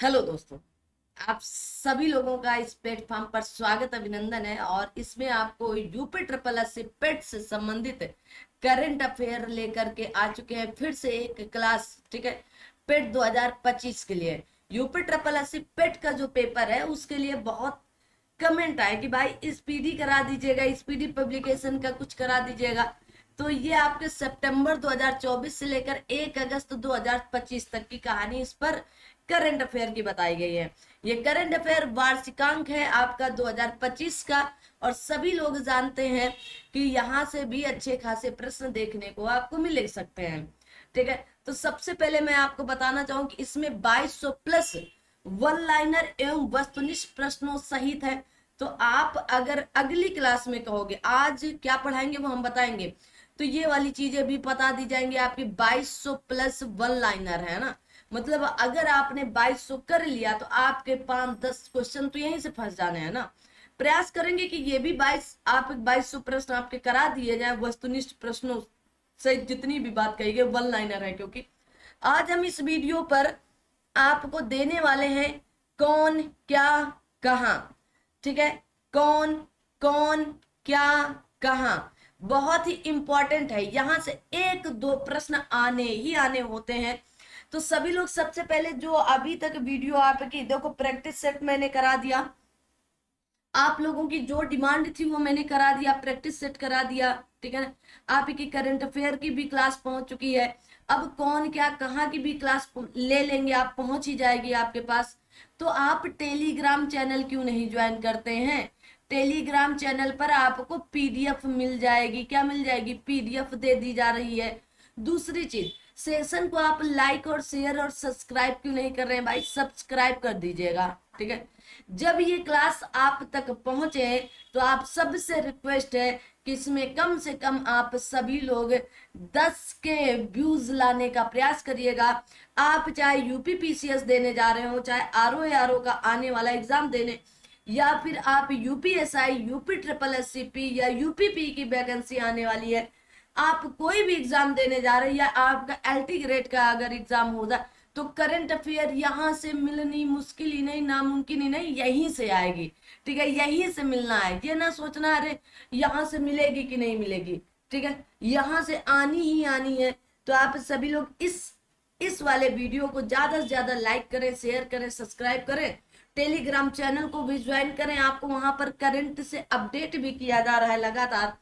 Hello दोस्तों, आप सभी लोगों का इस प्लेटफॉर्म पर स्वागत अभिनंदन है। और इसमें आपको यूपी ट्रिपल एस सी पेट से संबंधित करंट अफेयर लेकर के आ चुके हैं फिर से एक क्लास। ठीक है, पेट 2025 के लिए यूपी ट्रिपल एस सी पेट का जो पेपर है उसके लिए बहुत कमेंट आए कि भाई स्पीडी करा दीजिएगा, स्पीडी पब्लिकेशन का कुछ करा दीजिएगा। तो ये आपके सितंबर 2024 से लेकर 1 अगस्त 2025 तक की कहानी इस पर करंट अफेयर की बताई गई है। ये करंट अफेयर वार्षिकांक है आपका 2025 का। और सभी लोग जानते हैं कि यहाँ से भी अच्छे खासे प्रश्न देखने को आपको मिल सकते हैं। ठीक है, तो सबसे पहले मैं आपको बताना चाहूँ कि इसमें 2200 प्लस वन लाइनर एवं वस्तुनिष्ठ प्रश्नों सहित है। तो आप अगर अगली क्लास में कहोगे आज क्या पढ़ाएंगे वो हम बताएंगे, तो ये वाली चीजें भी बता दी जाएंगी। आपकी 2200 प्लस वन लाइनर है ना, मतलब अगर आपने 2200 कर लिया तो आपके 5-10 क्वेश्चन तो यहीं से फंस जाने हैं ना। प्रयास करेंगे कि ये भी 2200 प्रश्न आपके करा दिए जाए वस्तुनिष्ठ प्रश्नों से। जितनी भी बात कही गई वन लाइनर है, क्योंकि आज हम इस वीडियो पर आपको देने वाले हैं कौन क्या कहां। ठीक है, कौन कौन क्या कहां बहुत ही इंपॉर्टेंट है। यहां से 1-2 प्रश्न आने ही आने होते हैं। तो सभी लोग सबसे पहले जो अभी तक वीडियो आपकी देखो, प्रैक्टिस सेट मैंने करा दिया। आप लोगों की जो डिमांड थी वो मैंने करा दिया, प्रैक्टिस सेट करा दिया। ठीक है ना, आपकी करंट अफेयर की भी क्लास पहुंच चुकी है। अब कौन क्या कहाँ की भी क्लास ले लेंगे, आप पहुंच ही जाएगी आपके पास। तो आप टेलीग्राम चैनल क्यों नहीं ज्वाइन करते हैं? टेलीग्राम चैनल पर आपको पीडीएफ मिल जाएगी। क्या मिल जाएगी? पीडीएफ दे दी जा रही है। दूसरी चीज, सेशन को आप लाइक और शेयर और सब्सक्राइब क्यों नहीं कर रहे हैं? भाई सब्सक्राइब कर दीजिएगा। ठीक है, जब ये क्लास आप तक पहुंचे तो आप सबसे रिक्वेस्ट है कि इसमें कम से कम आप सभी लोग 10 के व्यूज लाने का प्रयास करिएगा। आप चाहे यूपीपीसीएस देने जा रहे हो, चाहे आरओ का आने वाला एग्जाम देने, या फिर आप यूपीएसआई, यूपी ट्रिपल एससीपी या यूपीपी की वैकेंसी आने वाली है, आप कोई भी एग्जाम देने जा रहे हैं या आपका एलटी ग्रेड का अगर एग्जाम हो जाए तो करंट अफेयर यहाँ से मिलनी मुश्किल ही नहीं, नामुमकिन ही नहीं, यहीं से आएगी। ठीक है, यहीं से मिलना है। ये ना सोचना अरे यहाँ से मिलेगी कि नहीं मिलेगी। ठीक है, यहाँ से आनी ही आनी है। तो आप सभी लोग इस वाले वीडियो को ज्यादा से ज्यादा लाइक करें, शेयर करें, सब्सक्राइब करें। टेलीग्राम चैनल को भी ज्वाइन करें, आपको वहां पर करंट से अपडेट भी किया जा रहा है लगातार,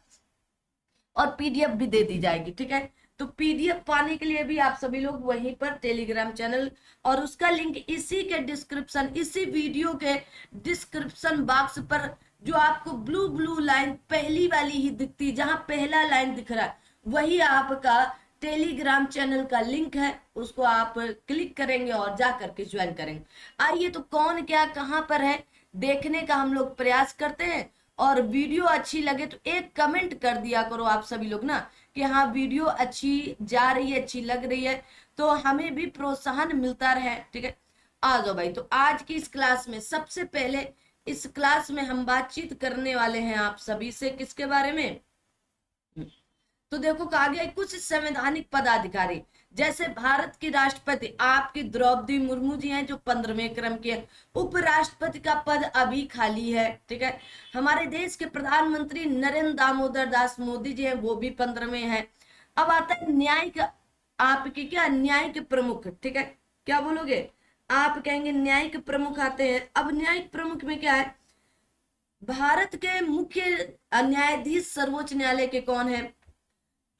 और पीडीएफ भी दे दी जाएगी। ठीक है, तो पीडीएफ पाने के लिए भी आप सभी लोग वहीं पर टेलीग्राम चैनल, और उसका लिंक इसी के डिस्क्रिप्शन, इसी वीडियो के डिस्क्रिप्शन बॉक्स पर जो आपको ब्लू ब्लू लाइन पहली वाली ही दिखती, जहां पहला लाइन दिख रहा है वही आपका टेलीग्राम चैनल का लिंक है। उसको आप क्लिक करेंगे और जा करके ज्वाइन करेंगे। आइए, तो कौन क्या कहां पर है देखने का हम लोग प्रयास करते हैं। और वीडियो अच्छी लगे तो एक कमेंट कर दिया करो आप सभी लोग ना, कि हाँ वीडियो अच्छी जा रही है, अच्छी लग रही है, तो हमें भी प्रोत्साहन मिलता रहे। ठीक है, आ जाओ भाई। तो आज की इस क्लास में सबसे पहले इस क्लास में हम बातचीत करने वाले हैं आप सभी से किसके बारे में। तो देखो कहा गया कुछ संवैधानिक पदाधिकारी, जैसे भारत की राष्ट्रपति आपकी द्रौपदी मुर्मू जी हैं जो 15वें क्रम की है। उपराष्ट्रपति का पद अभी खाली है। ठीक है, हमारे देश के प्रधानमंत्री नरेंद्र दामोदर दास मोदी जी हैं, वो भी 15वें हैं। अब आता है न्यायिक, आपके क्या न्यायिक प्रमुख। ठीक है, क्या बोलोगे? आप कहेंगे न्यायिक प्रमुख आते हैं। अब न्यायिक प्रमुख में क्या है? भारत के मुख्य न्यायाधीश सर्वोच्च न्यायालय के कौन है?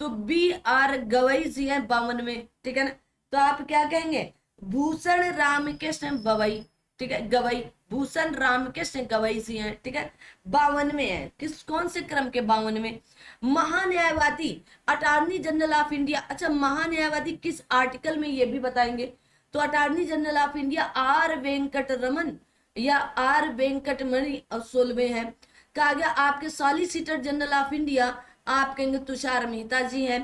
तो B.R. गवई जी हैं 52 में। ठीक है ना, तो आप क्या कहेंगे? भूषण रामकृष्ण गवई। ठीक है, गवई भूषण रामकृष्ण गवई जी हैं। ठीक है, 52 है। किस कौन से क्रम के 52 में? महान्यायवादी अटॉर्नी जनरल ऑफ इंडिया। अच्छा, महान्यायवादी किस आर्टिकल में ये भी बताएंगे। तो attorney general of India R Venkat Raman या आर वेंकटमणि सोलवे है। कहा गया आपके सॉलिसिटर जनरल ऑफ इंडिया, आप कहेंगे तुषार मेहता जी हैं।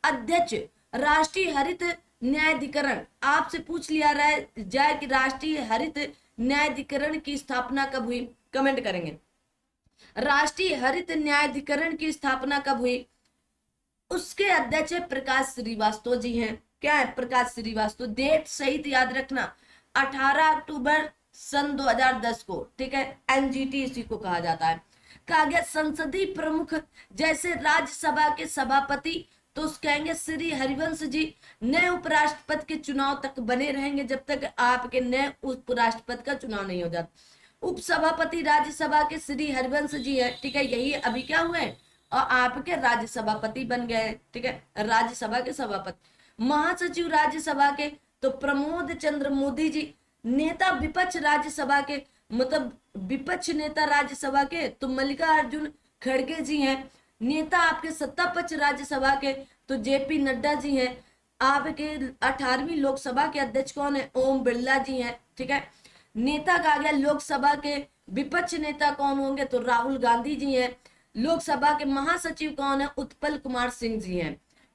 अध्यक्ष राष्ट्रीय हरित न्यायाधिकरण, आपसे पूछ लिया जाए कि राष्ट्रीय हरित न्यायाधिकरण की स्थापना कब हुई, कमेंट करेंगे। राष्ट्रीय हरित न्यायाधिकरण की स्थापना कब हुई? उसके अध्यक्ष प्रकाश श्रीवास्तव जी हैं। क्या है? प्रकाश श्रीवास्तव। डेट सहित याद रखना, 18 अक्टूबर सन 2010 को, ठीक है। एनजीटी इसी को कहा जाता है। कहा गया संसदीय प्रमुख, जैसे राज्यसभा के सभापति तो उस कहेंगे श्री हरिवंश जी, नए उपराष्ट्रपति के चुनाव तक बने रहेंगे जब तक आपके नए उपराष्ट्रपति का चुनाव नहीं हो जाता। उपसभापति राज्यसभा के श्री हरिवंश जी है, ठीक है, यही अभी क्या हुए और आपके राज्यसभापति बन गए, ठीक है, राज्यसभा के सभापति। महासचिव राज्यसभा के तो प्रमोद चंद्र मोदी जी, नेता विपक्ष राज्यसभा के मतलब विपक्ष नेता राज्यसभा के तो मल्लिकार्जुन खड़गे जी हैं। नेता आपके सत्ता पक्ष राज्यसभा के तो जेपी नड्डा जी हैं। आपके 18वीं लोकसभा के अध्यक्ष कौन है? ओम बिरला जी हैं, ठीक है। नेता कहा गया लोकसभा के विपक्ष नेता कौन होंगे? तो राहुल गांधी जी हैं। लोकसभा के महासचिव कौन है? उत्पल कुमार सिंह जी हैं।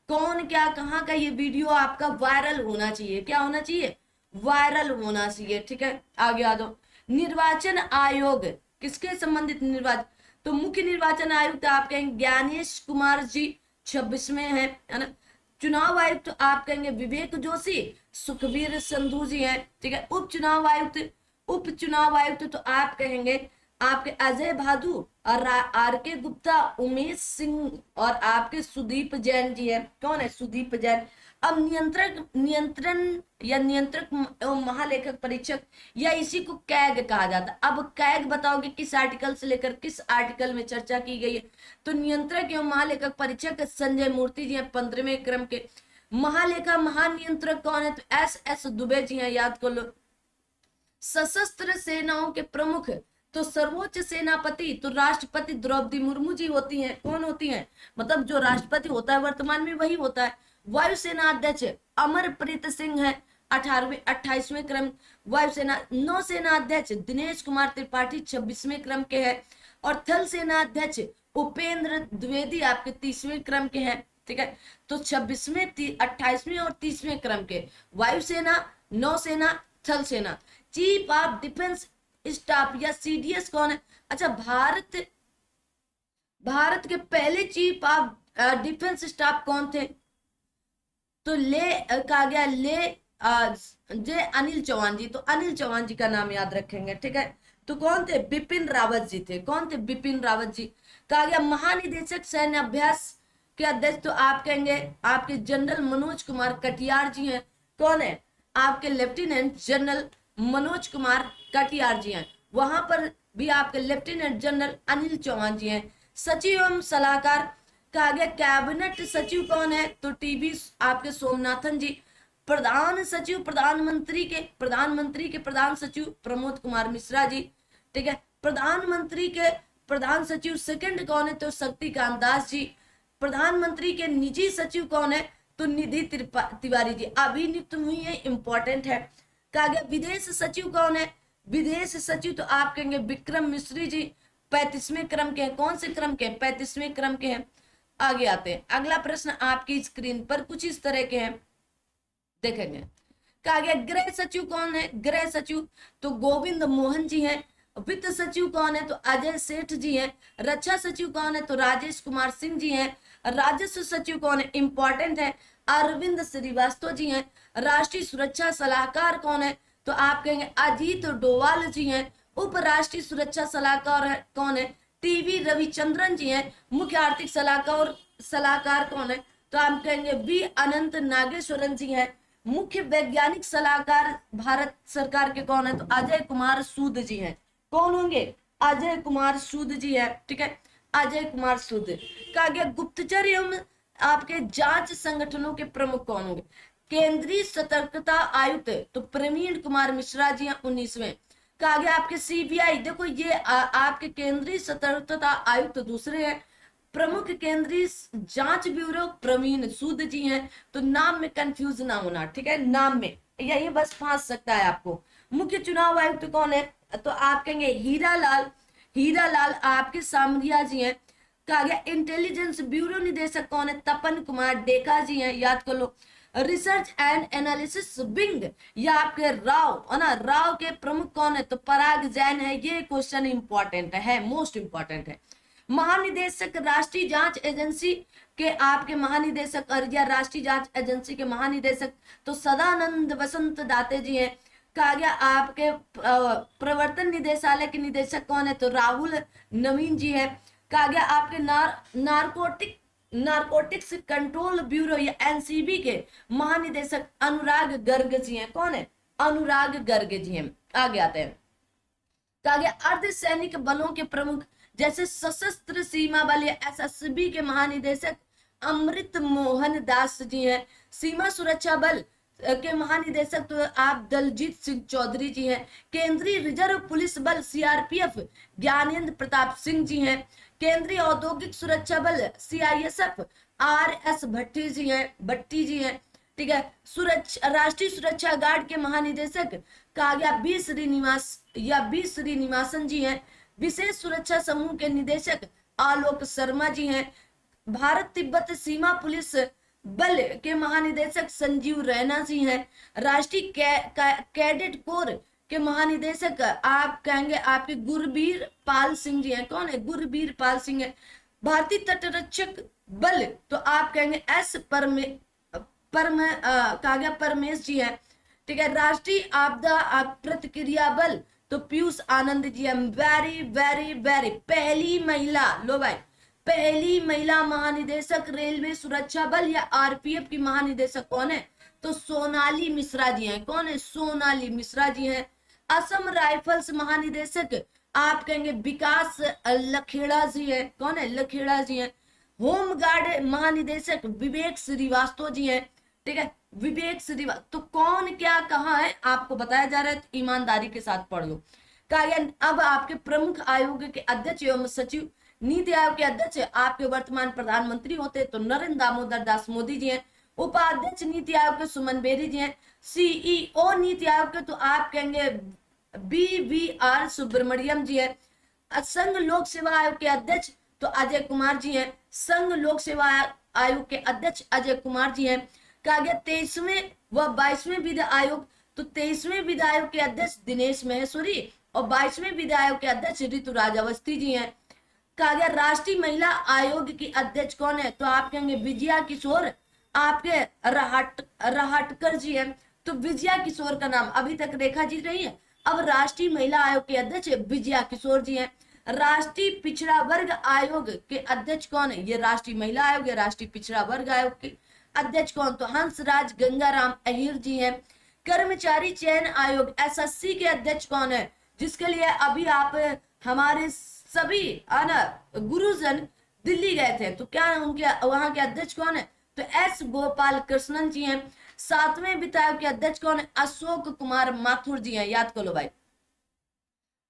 कौन क्या कहाँ का ये वीडियो आपका वायरल होना चाहिए, क्या होना चाहिए? वायरल होना चाहिए, ठीक है। आगे आ जाओ। निर्वाचन आयोग किसके संबंधित निर्वाचन? तो मुख्य निर्वाचन आयुक्त आप कहेंगे ज्ञानेश कुमार जी 26वें हैं, है ना। चुनाव आयुक्त तो आप कहेंगे विवेक जोशी, सुखबीर संधू जी हैं, ठीक है। उप चुनाव आयुक्त तो आप कहेंगे आपके अजय भादु और आर के गुप्ता, उमेश सिंह और आपके सुदीप जैन जी है। कौन है? सुदीप जैन। अब नियंत्रक एवं महालेखक परीक्षक या इसी को कैग कहा जाता है। अब कैग बताओगे किस आर्टिकल से लेकर किस आर्टिकल में चर्चा की गई है? तो नियंत्रक एवं महालेखक परीक्षक संजय मूर्ति जी हैं 15वें क्रम के। महालेखा महानियंत्रक कौन है? तो एस दुबे जी हैं, याद कर लो। सशस्त्र सेनाओं के प्रमुख तो सर्वोच्च सेनापति तो राष्ट्रपति द्रौपदी मुर्मू जी होती हैं। कौन होती हैं? मतलब जो राष्ट्रपति होता है वर्तमान में वही होता है। वायुसेना अध्यक्ष अमरप्रीत सिंह है 28वें क्रम वायुसेना। नौसेना अध्यक्ष दिनेश कुमार त्रिपाठी 26वें क्रम के हैं। और थल सेना अध्यक्ष उपेंद्र द्विवेदी आपके 30वें क्रम के हैं, ठीक है। तो 26वें 28वें और 30वें क्रम के वायुसेना, नौसेना, थल सेना। चीफ ऑफ डिफेंस स्टाफ या सीडीएस कौन है? अच्छा, भारत के पहले चीफ ऑफ डिफेंस स्टाफ कौन थे? तो कहा गया जे अनिल चौहान जी। तो अनिल चौहान जी का नाम याद रखेंगे, ठीक है। तो कौन थे? बिपिन रावत जी थे। कौन थे? बिपिन रावत जी। कहा गया महानिदेशक सैन्य अभ्यास के अध्यक्ष तो आप कहेंगे आपके जनरल मनोज कुमार कटियार जी हैं। कौन है? आपके लेफ्टिनेंट जनरल मनोज कुमार कटियार जी हैं। वहां पर भी आपके लेफ्टिनेंट जनरल अनिल चौहान जी हैं। सचिव एवं सलाहकार कहा गया कैबिनेट सचिव कौन है? तो टीबी आपके सोमनाथन जी। प्रधान सचिव प्रधानमंत्री के प्रधान सचिव प्रमोद कुमार मिश्रा जी, ठीक है। प्रधानमंत्री के प्रधान सचिव सेकंड कौन है? तो शक्तिकांत दास जी। प्रधानमंत्री के निजी सचिव कौन है? तो निधि तिवारी जी अभी नियुक्त हुई है, इंपॉर्टेंट है। कहा गया विदेश सचिव कौन है? विदेश सचिव तो आप कहेंगे विक्रम मिश्री जी 35वें क्रम के हैं। कौन से क्रम के? 35वें क्रम के हैं। आगे आते हैं। अगला प्रश्न आपकी स्क्रीन पर कुछ इस तरह के हैं, देखेंगे। कहा गया गृह सचिव कौन है? गृह सचिव तो गोविंद मोहन जी हैं। वित्त सचिव कौन है? तो अजय सेठ जी हैं। रक्षा सचिव कौन है? तो राजेश कुमार सिंह जी हैं। राजस्व सचिव कौन है? इंपॉर्टेंट है, अरविंद श्रीवास्तव जी हैं। राष्ट्रीय सुरक्षा सलाहकार कौन है? तो आप कहेंगे अजीत डोवाल जी हैं। उप राष्ट्रीय सुरक्षा सलाहकार कौन है? टीवी रविचंद्रन जी हैं। मुख्य आर्थिक सलाहकार कौन है? तो आप कहेंगे वी अनंत नागेश्वरन जी हैं। मुख्य वैज्ञानिक सलाहकार भारत सरकार के कौन है? तो अजय कुमार सूद जी हैं। कौन होंगे? अजय कुमार सूद जी है, ठीक है, अजय कुमार सूद। कहा गया गुप्तचर एवं आपके जांच संगठनों के प्रमुख कौन होंगे? केंद्रीय सतर्कता आयुक्त तो प्रवीण कुमार मिश्रा जी हैं 19वें। कहा गया आपके सीबीआई, देखो ये आपके केंद्रीय सतर्कता आयुक्त दूसरे हैं। प्रमुख केंद्रीय जांच ब्यूरो प्रवीण सूद जी हैं। तो नाम में कंफ्यूज ना होना, ठीक है, नाम में यही बस फंस सकता है आपको। मुख्य चुनाव आयुक्त कौन है? तो आप कहेंगे हीरा लाल आपके सामरिया जी हैं। कहा गया इंटेलिजेंस ब्यूरो निदेशक कौन है? तपन कुमार डेका जी हैं, याद कर लो। रिसर्च एंड एनालिसिस विंग या आपके राव है ना, राव के प्रमुख कौन है? तो पराग जैन है। ये क्वेश्चन इंपॉर्टेंट है, मोस्ट इंपॉर्टेंट है। महानिदेशक राष्ट्रीय जांच एजेंसी के आपके महानिदेशक या राष्ट्रीय जांच एजेंसी के महानिदेशक तो सदानंद वसंत दाते जी हैं। कहा गया आपके प्रवर्तन निदेशालय के निदेशक कौन है, तो राहुल नवीन जी है। कहा गया आपके नारकोटिक्स कंट्रोल ब्यूरो या एनसीबी के महानिदेशक अनुराग गर्ग जी हैं। कौन है, अनुराग गर्ग जी हैं। आगे आते हैं। कहा गया अर्धसैनिक बलों के प्रमुख जैसे सशस्त्र सीमा बल या एसएसबी के महानिदेशक अमृत मोहन दास जी हैं। सीमा सुरक्षा बल के महानिदेशक तो आप दलजीत सिंह चौधरी जी हैं। केंद्रीय रिजर्व पुलिस बल सीआरपीएफ ज्ञानेंद्र प्रताप सिंह जी हैं। केंद्रीय औद्योगिक सुरक्षा बल सीआईएसएफ आरएस भट्टी जी हैं। ठीक है। राष्ट्रीय सुरक्षा गार्ड के महानिदेशक कहा गया बी श्रीनिवासन जी हैं। विशेष सुरक्षा समूह के निदेशक आलोक शर्मा जी हैं। भारत तिब्बत सीमा पुलिस बल के महानिदेशक संजीव रैना जी हैं। राष्ट्रीय कैडेट कोर के महानिदेशक आप कहेंगे आपके गुरबीर पाल सिंह जी हैं। कौन है, गुरबीर पाल सिंह है। भारतीय तटरक्षक बल तो आप कहेंगे कहा गया परमेश जी है। ठीक है। राष्ट्रीय आपदा प्रतिक्रिया बल तो पीयूष आनंद जी है। वेरी वेरी वेरी पहली महिला, लो भाई, पहली महिला महानिदेशक रेलवे सुरक्षा बल या आरपीएफ की महानिदेशक कौन है, तो सोनाली मिश्रा जी हैं। कौन है, सोनाली मिश्रा जी हैं। असम राइफल्स महानिदेशक आप कहेंगे विकास लखेड़ा जी है। कौन है, लखेड़ा जी हैं। होमगार्ड महानिदेशक विवेक श्रीवास्तव जी हैं। ठीक है, विवेक श्रीवास्तव। तो कौन क्या कहा है आपको बताया जा रहा है, तो ईमानदारी के साथ पढ़ लो। कहा गया अब आपके प्रमुख आयोग के अध्यक्ष एवं सचिव, नीति आयोग के अध्यक्ष आपके वर्तमान प्रधानमंत्री होते तो नरेंद्र दामोदर दास मोदी जी हैं। उपाध्यक्ष नीति आयोग के सुमन बेरी जी हैं। सीईओ नीति आयोग के तो आप कहेंगे BVR सुब्रमण्यम जी है। संघ लोक सेवा आयोग के अध्यक्ष तो अजय कुमार जी हैं। संघ लोक सेवा आयोग के अध्यक्ष अजय कुमार जी हैं। कहा गया 23वें व 22वें विधि आयोग तो 23वें विधि आयोग के अध्यक्ष दिनेश महेश्वरी और 22वें विधि आयोग के अध्यक्ष ऋतुराज अवस्थी जी हैं। कहा गया राष्ट्रीय महिला आयोग की अध्यक्ष कौन है, तो आप कहेंगे विजया किशोर आपके रहाटकर जी हैं। तो विजया किशोर का नाम अभी तक रेखा जी रही है। अब राष्ट्रीय महिला आयोग के अध्यक्ष विजया किशोर जी हैं। राष्ट्रीय पिछड़ा वर्ग आयोग के अध्यक्ष कौन है, ये राष्ट्रीय महिला आयोग है। राष्ट्रीय पिछड़ा वर्ग आयोग के अध्यक्ष कौन, तो हंसराज गंगाराम अहिर जी हैं। कर्मचारी चयन आयोग एसएससी के अध्यक्ष कौन है, जिसके लिए अभी आप हमारे सभी आना गुरुजन दिल्ली गए थे, तो क्या उनके वहां के अध्यक्ष कौन है, तो एस गोपाल कृष्णन जी हैं। 7वें वित्त आयोग के अध्यक्ष कौन है, अशोक कुमार माथुर जी हैं। याद कर लो भाई।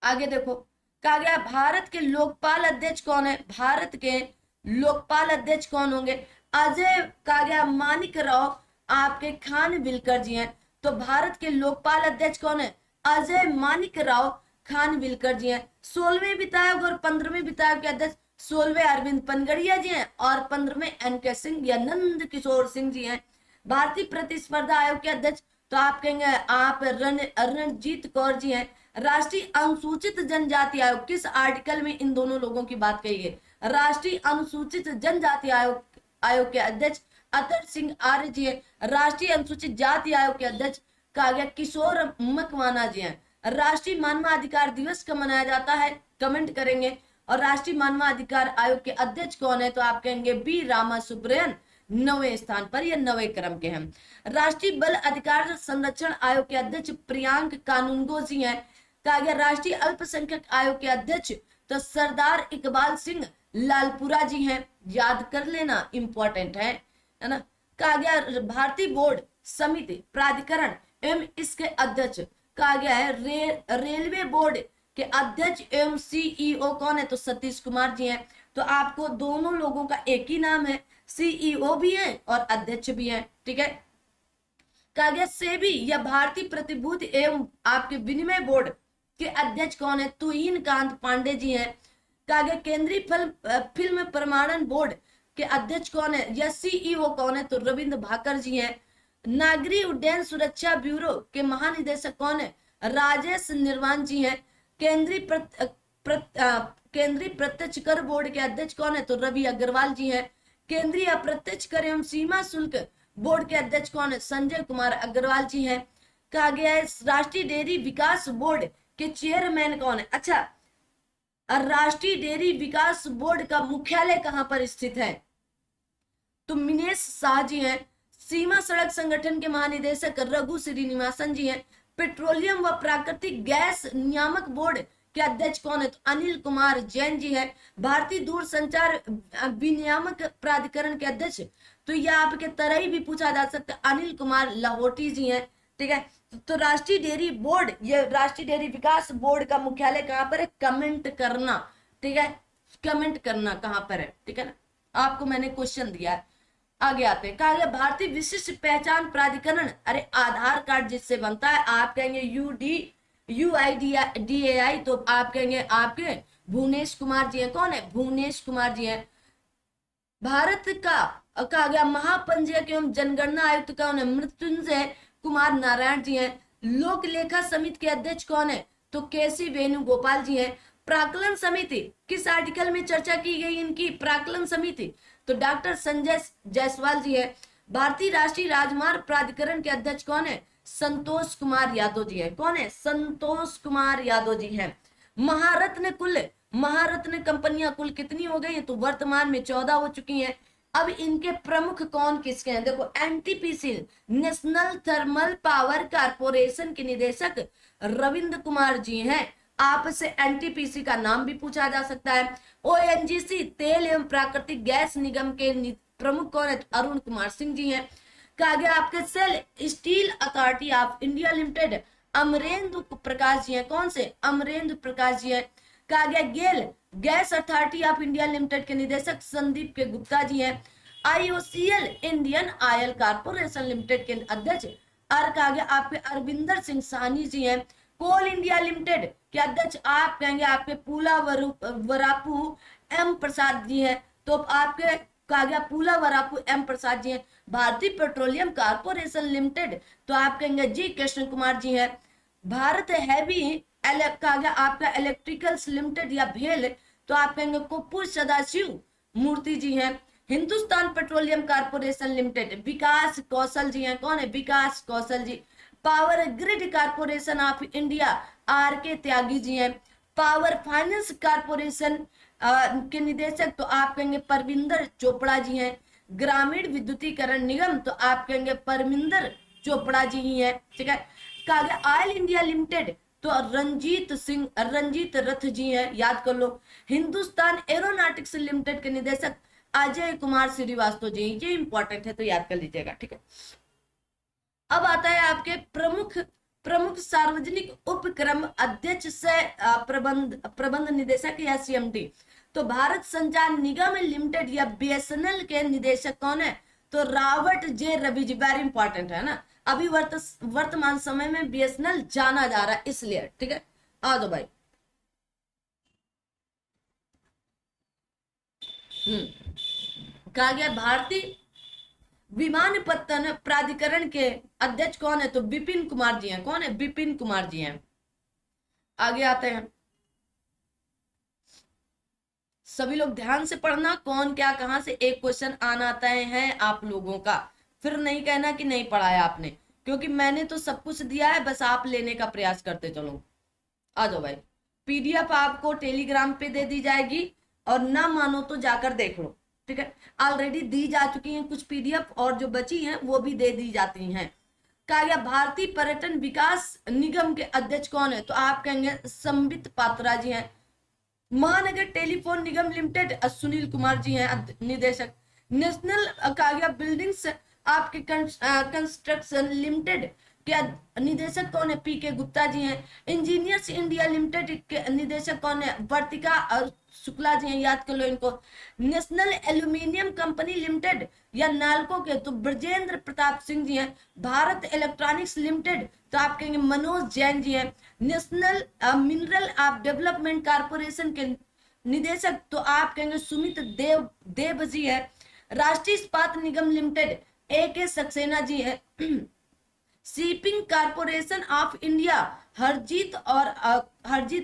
आगे देखो, कहा गया भारत के लोकपाल अध्यक्ष कौन है, भारत के लोकपाल अध्यक्ष कौन होंगे, अजय कहा गया मानिक राव आपके खानविलकर जी हैं। तो भारत के लोकपाल अध्यक्ष कौन है, अजय मानिक राव खानविलकर जी हैं। 16वें वित्त आयोग और 15वें वित्त आयोग के अध्यक्ष 16वें अरविंद पनगड़िया जी हैं और 15वें NK सिंह या नंद किशोर सिंह जी हैं। भारतीय प्रतिस्पर्धा आयोग के अध्यक्ष तो आप कहेंगे आप रणजीत कौर जी हैं। राष्ट्रीय अनुसूचित जनजाति आयोग, किस आर्टिकल में इन दोनों लोगों की बात कही है, राष्ट्रीय अनुसूचित जनजाति आयोग के अध्यक्ष अतर सिंह आर्य जी हैं। राष्ट्रीय अनुसूचित जाति आयोग के अध्यक्ष कहा गया किशोर मकवाना जी हैं। राष्ट्रीय मानवाधिकार दिवस कब मनाया जाता है, कमेंट करेंगे। और राष्ट्रीय मानवाधिकार आयोग के अध्यक्ष कौन है, तो आप कहेंगे बी रामा सुब्रयन 9वें स्थान पर, या 9वें क्रम के हैं। राष्ट्रीय बल अधिकार संरक्षण आयोग के अध्यक्ष प्रियांक कानूनगो जी हैं। कहा गया राष्ट्रीय अल्पसंख्यक आयोग के अध्यक्ष तो सरदार इकबाल सिंह लालपुरा जी हैं। याद कर लेना, इंपॉर्टेंट है ना। कहा गया भारतीय बोर्ड समिति प्राधिकरण एवं इसके अध्यक्ष कहा गया है रेलवे बोर्ड के अध्यक्ष एवं सीईओ कौन है, तो सतीश कुमार जी हैं। तो आपको दोनों लोगों का एक ही नाम है, सीईओ भी है और अध्यक्ष भी है। ठीक है। कहा गया सेबी या भारतीय प्रतिभूति एवं आपके विनिमय बोर्ड के अध्यक्ष कौन है, तुहिन कांत पांडे जी हैं। कहा गया केंद्रीय फिल्म प्रमाणन बोर्ड के अध्यक्ष कौन है या सीईओ कौन है, तो रविंद्र भाकर जी हैं। नागरिक उड्डयन सुरक्षा ब्यूरो के महानिदेशक कौन है, राजेश निर्वाण जी हैं। केंद्रीय प्रत्यक्ष कर बोर्ड के अध्यक्ष कौन है, तो रवि अग्रवाल जी हैं। केंद्रीय अप्रत्यक्ष कर एवं सीमा शुल्क बोर्ड के अध्यक्ष कौन है, संजय कुमार अग्रवाल जी हैं। कहा गया है राष्ट्रीय डेयरी विकास बोर्ड के चेयरमैन कौन है? अच्छा, राष्ट्रीय डेयरी विकास बोर्ड का मुख्यालय कहां पर स्थित है? तो मिनेश शाह जी हैं। सीमा सड़क संगठन के महानिदेशक रघु श्रीनिवासन जी हैं। पेट्रोलियम व प्राकृतिक गैस नियामक बोर्ड के अध्यक्ष कौन है? तो अनिल कुमार जैन जी है। भारतीय दूरसंचार विनियामक प्राधिकरण के अध्यक्ष, तो यह आपके तरह ही भी पूछा जा सकता है, अनिल कुमार लाहौटी जी हैं। ठीक है, तो राष्ट्रीय डेयरी बोर्ड, ये राष्ट्रीय डेयरी विकास बोर्ड का मुख्यालय कहां पर है? कमेंट करना। ठीक है, कमेंट करना कहां पर है। ठीक है ना, आपको मैंने क्वेश्चन दिया है। आगे आते हैं, कहा गया भारतीय विशिष्ट पहचान प्राधिकरण, अरे आधार कार्ड जिससे बनता है, आप कहेंगे UIDAI, तो आप कहेंगे आपके भुवनेश कुमार जी हैं। कौन है? भुवनेश कुमार जी हैं। भारत का कहा गया महापंजीयक एवं जनगणना आयुक्त कौन है? मृत्युंजय कुमार नारायण जी हैं। लोक लेखा समिति के अध्यक्ष कौन है? तो केसी वेणुगोपाल जी हैं। प्राक्कलन समिति किस आर्टिकल में चर्चा की गई इनकी? प्राक्कलन समिति, तो डॉक्टर संजय जायसवाल जी है। भारतीय राष्ट्रीय राजमार्ग प्राधिकरण के अध्यक्ष कौन है? संतोष कुमार यादव जी है। कौन है? संतोष कुमार यादव जी हैं। महारत्न कंपनियां कुल कितनी हो गई है? तो वर्तमान में 14 हो चुकी हैं। अब इनके प्रमुख कौन किसके हैं? देखो, NTPC national thermal power corporation के निदेशक रविंद्र कुमार जी हैं। आपसे एनटीपीसी का नाम भी पूछा जा सकता है। ओएनजीसी तेल एवं प्राकृतिक गैस निगम के प्रमुख कौन है? तो अरुण कुमार सिंह जी हैं। कहा गया आपके SAIL Steel Authority of India Limited Amarendra Prakash ji हैं। कौन से? अमरेंद्र प्रकाश जी हैं। कहा गया GAIL Gas Authority of India Limited के निदेशक संदीप के गुप्ता जी हैं। IOCL Indian Oil Corporation Limited के अध्यक्ष और कहा गया आपके अरविंदर सिंह साहनी जी हैं। कोल इंडिया लिमिटेड के अध्यक्ष आप कहेंगे आपके पूला वरापू एम प्रसाद जी हैं। तो आपके कहा गया पूला वरापू एम प्रसाद जी हैं। भारतीय पेट्रोलियम कारपोरेशन लिमिटेड, तो आप कहेंगे जी कृष्ण कुमार जी हैं। भारत हैवी कहा गया आपका इलेक्ट्रिकल्स लिमिटेड या भेल, तो आप कहेंगे कपूर सदाशिव मूर्ति जी हैं। Hindustan Petroleum Corporation Limited Vikas Kaushal ji हैं। कौन है? Vikas Kaushal ji. Power Grid Corporation of India R K Tyagi जी हैं। पावर फाइनेंस कारपोरेशन के निदेशक, तो आप कहेंगे परविंदर चोपड़ा जी हैं। ग्रामीण विद्युतीकरण निगम, तो आप कहेंगे परमिंदर चोपड़ा जी ही हैं। ठीक है, कहा गया ऑयल इंडिया लिमिटेड, तो रंजीत रथ जी हैं, याद कर लो। हिंदुस्तान एरोनॉटिक्स लिमिटेड के निदेशक अजय कुमार श्रीवास्तव जी, ये इंपॉर्टेंट है तो याद कर लीजिएगा। ठीक है, अब आता है आपके प्रमुख सार्वजनिक उपक्रम अध्यक्ष से प्रबंध निदेशक या सीएमडी, तो भारत संचार निगम लिमिटेड या बीएसएनएल के निदेशक कौन है? तो रावट जे रवि जी, वेरी इंपॉर्टेंट है ना। अभी वर्तमान समय में बीएसएनएल जाना जा रहा है इसलिए। ठीक है, आ जाओ भाई। कहा गया भारतीय विमानपत्तन प्राधिकरण के अध्यक्ष कौन है? तो विपिन कुमार जी हैं। कौन है? विपिन कुमार जी हैं। आगे आते हैं, सभी लोग ध्यान से पढ़ना, कौन क्या कहां से एक क्वेश्चन आना तय है आप लोगों का। फिर नहीं कहना कि नहीं पढ़ाया आपने, क्योंकि मैंने तो सब कुछ दिया है, बस आप लेने का प्रयास करते चलो। आ जाओ भाई, पीडीएफ आपको टेलीग्राम पे दे दी जाएगी, और ना मानो तो जाकर देख लो। ठीक है, ऑलरेडी दी जा चुकी हैं कुछ पीडीएफ, और जो बची हैं वो भी दे दी जाती हैं। कहा गया भारतीय पर्यटन विकास निगम के अध्यक्ष कौन है? तो आप कहेंगे संबित पात्रा जी हैं। महानगर टेलीफोन निगम लिमिटेड सुनील कुमार जी हैं निदेशक। नेशनल कहा गया बिल्डिंग्स आपके कंस्ट्रक्शन लिमिटेड के निदेशक कौन है? पीके गुप्ता जी हैं। इंजीनियर्स इंडिया लिमिटेड के निदेशक कौन है? वर्तिका और शुक्ला जी हैं, याद कर लो इनको। नेशनल एल्यूमिनियम कंपनी लिमिटेड या नालको के, तो ब्रजेंद्र प्रताप सिंह जी हैं। भारत इलेक्ट्रॉनिक्स लिमिटेड, तो आप कहेंगे मनोज जैन जी हैं। National mineral of development corporation के निदेशक, तो आप कहेंगे सुमित देव जी है। राष्ट्रीय इस्पात निगम लिमिटेड AK सक्सेना जी है। Shipping Corporation of India Harjeet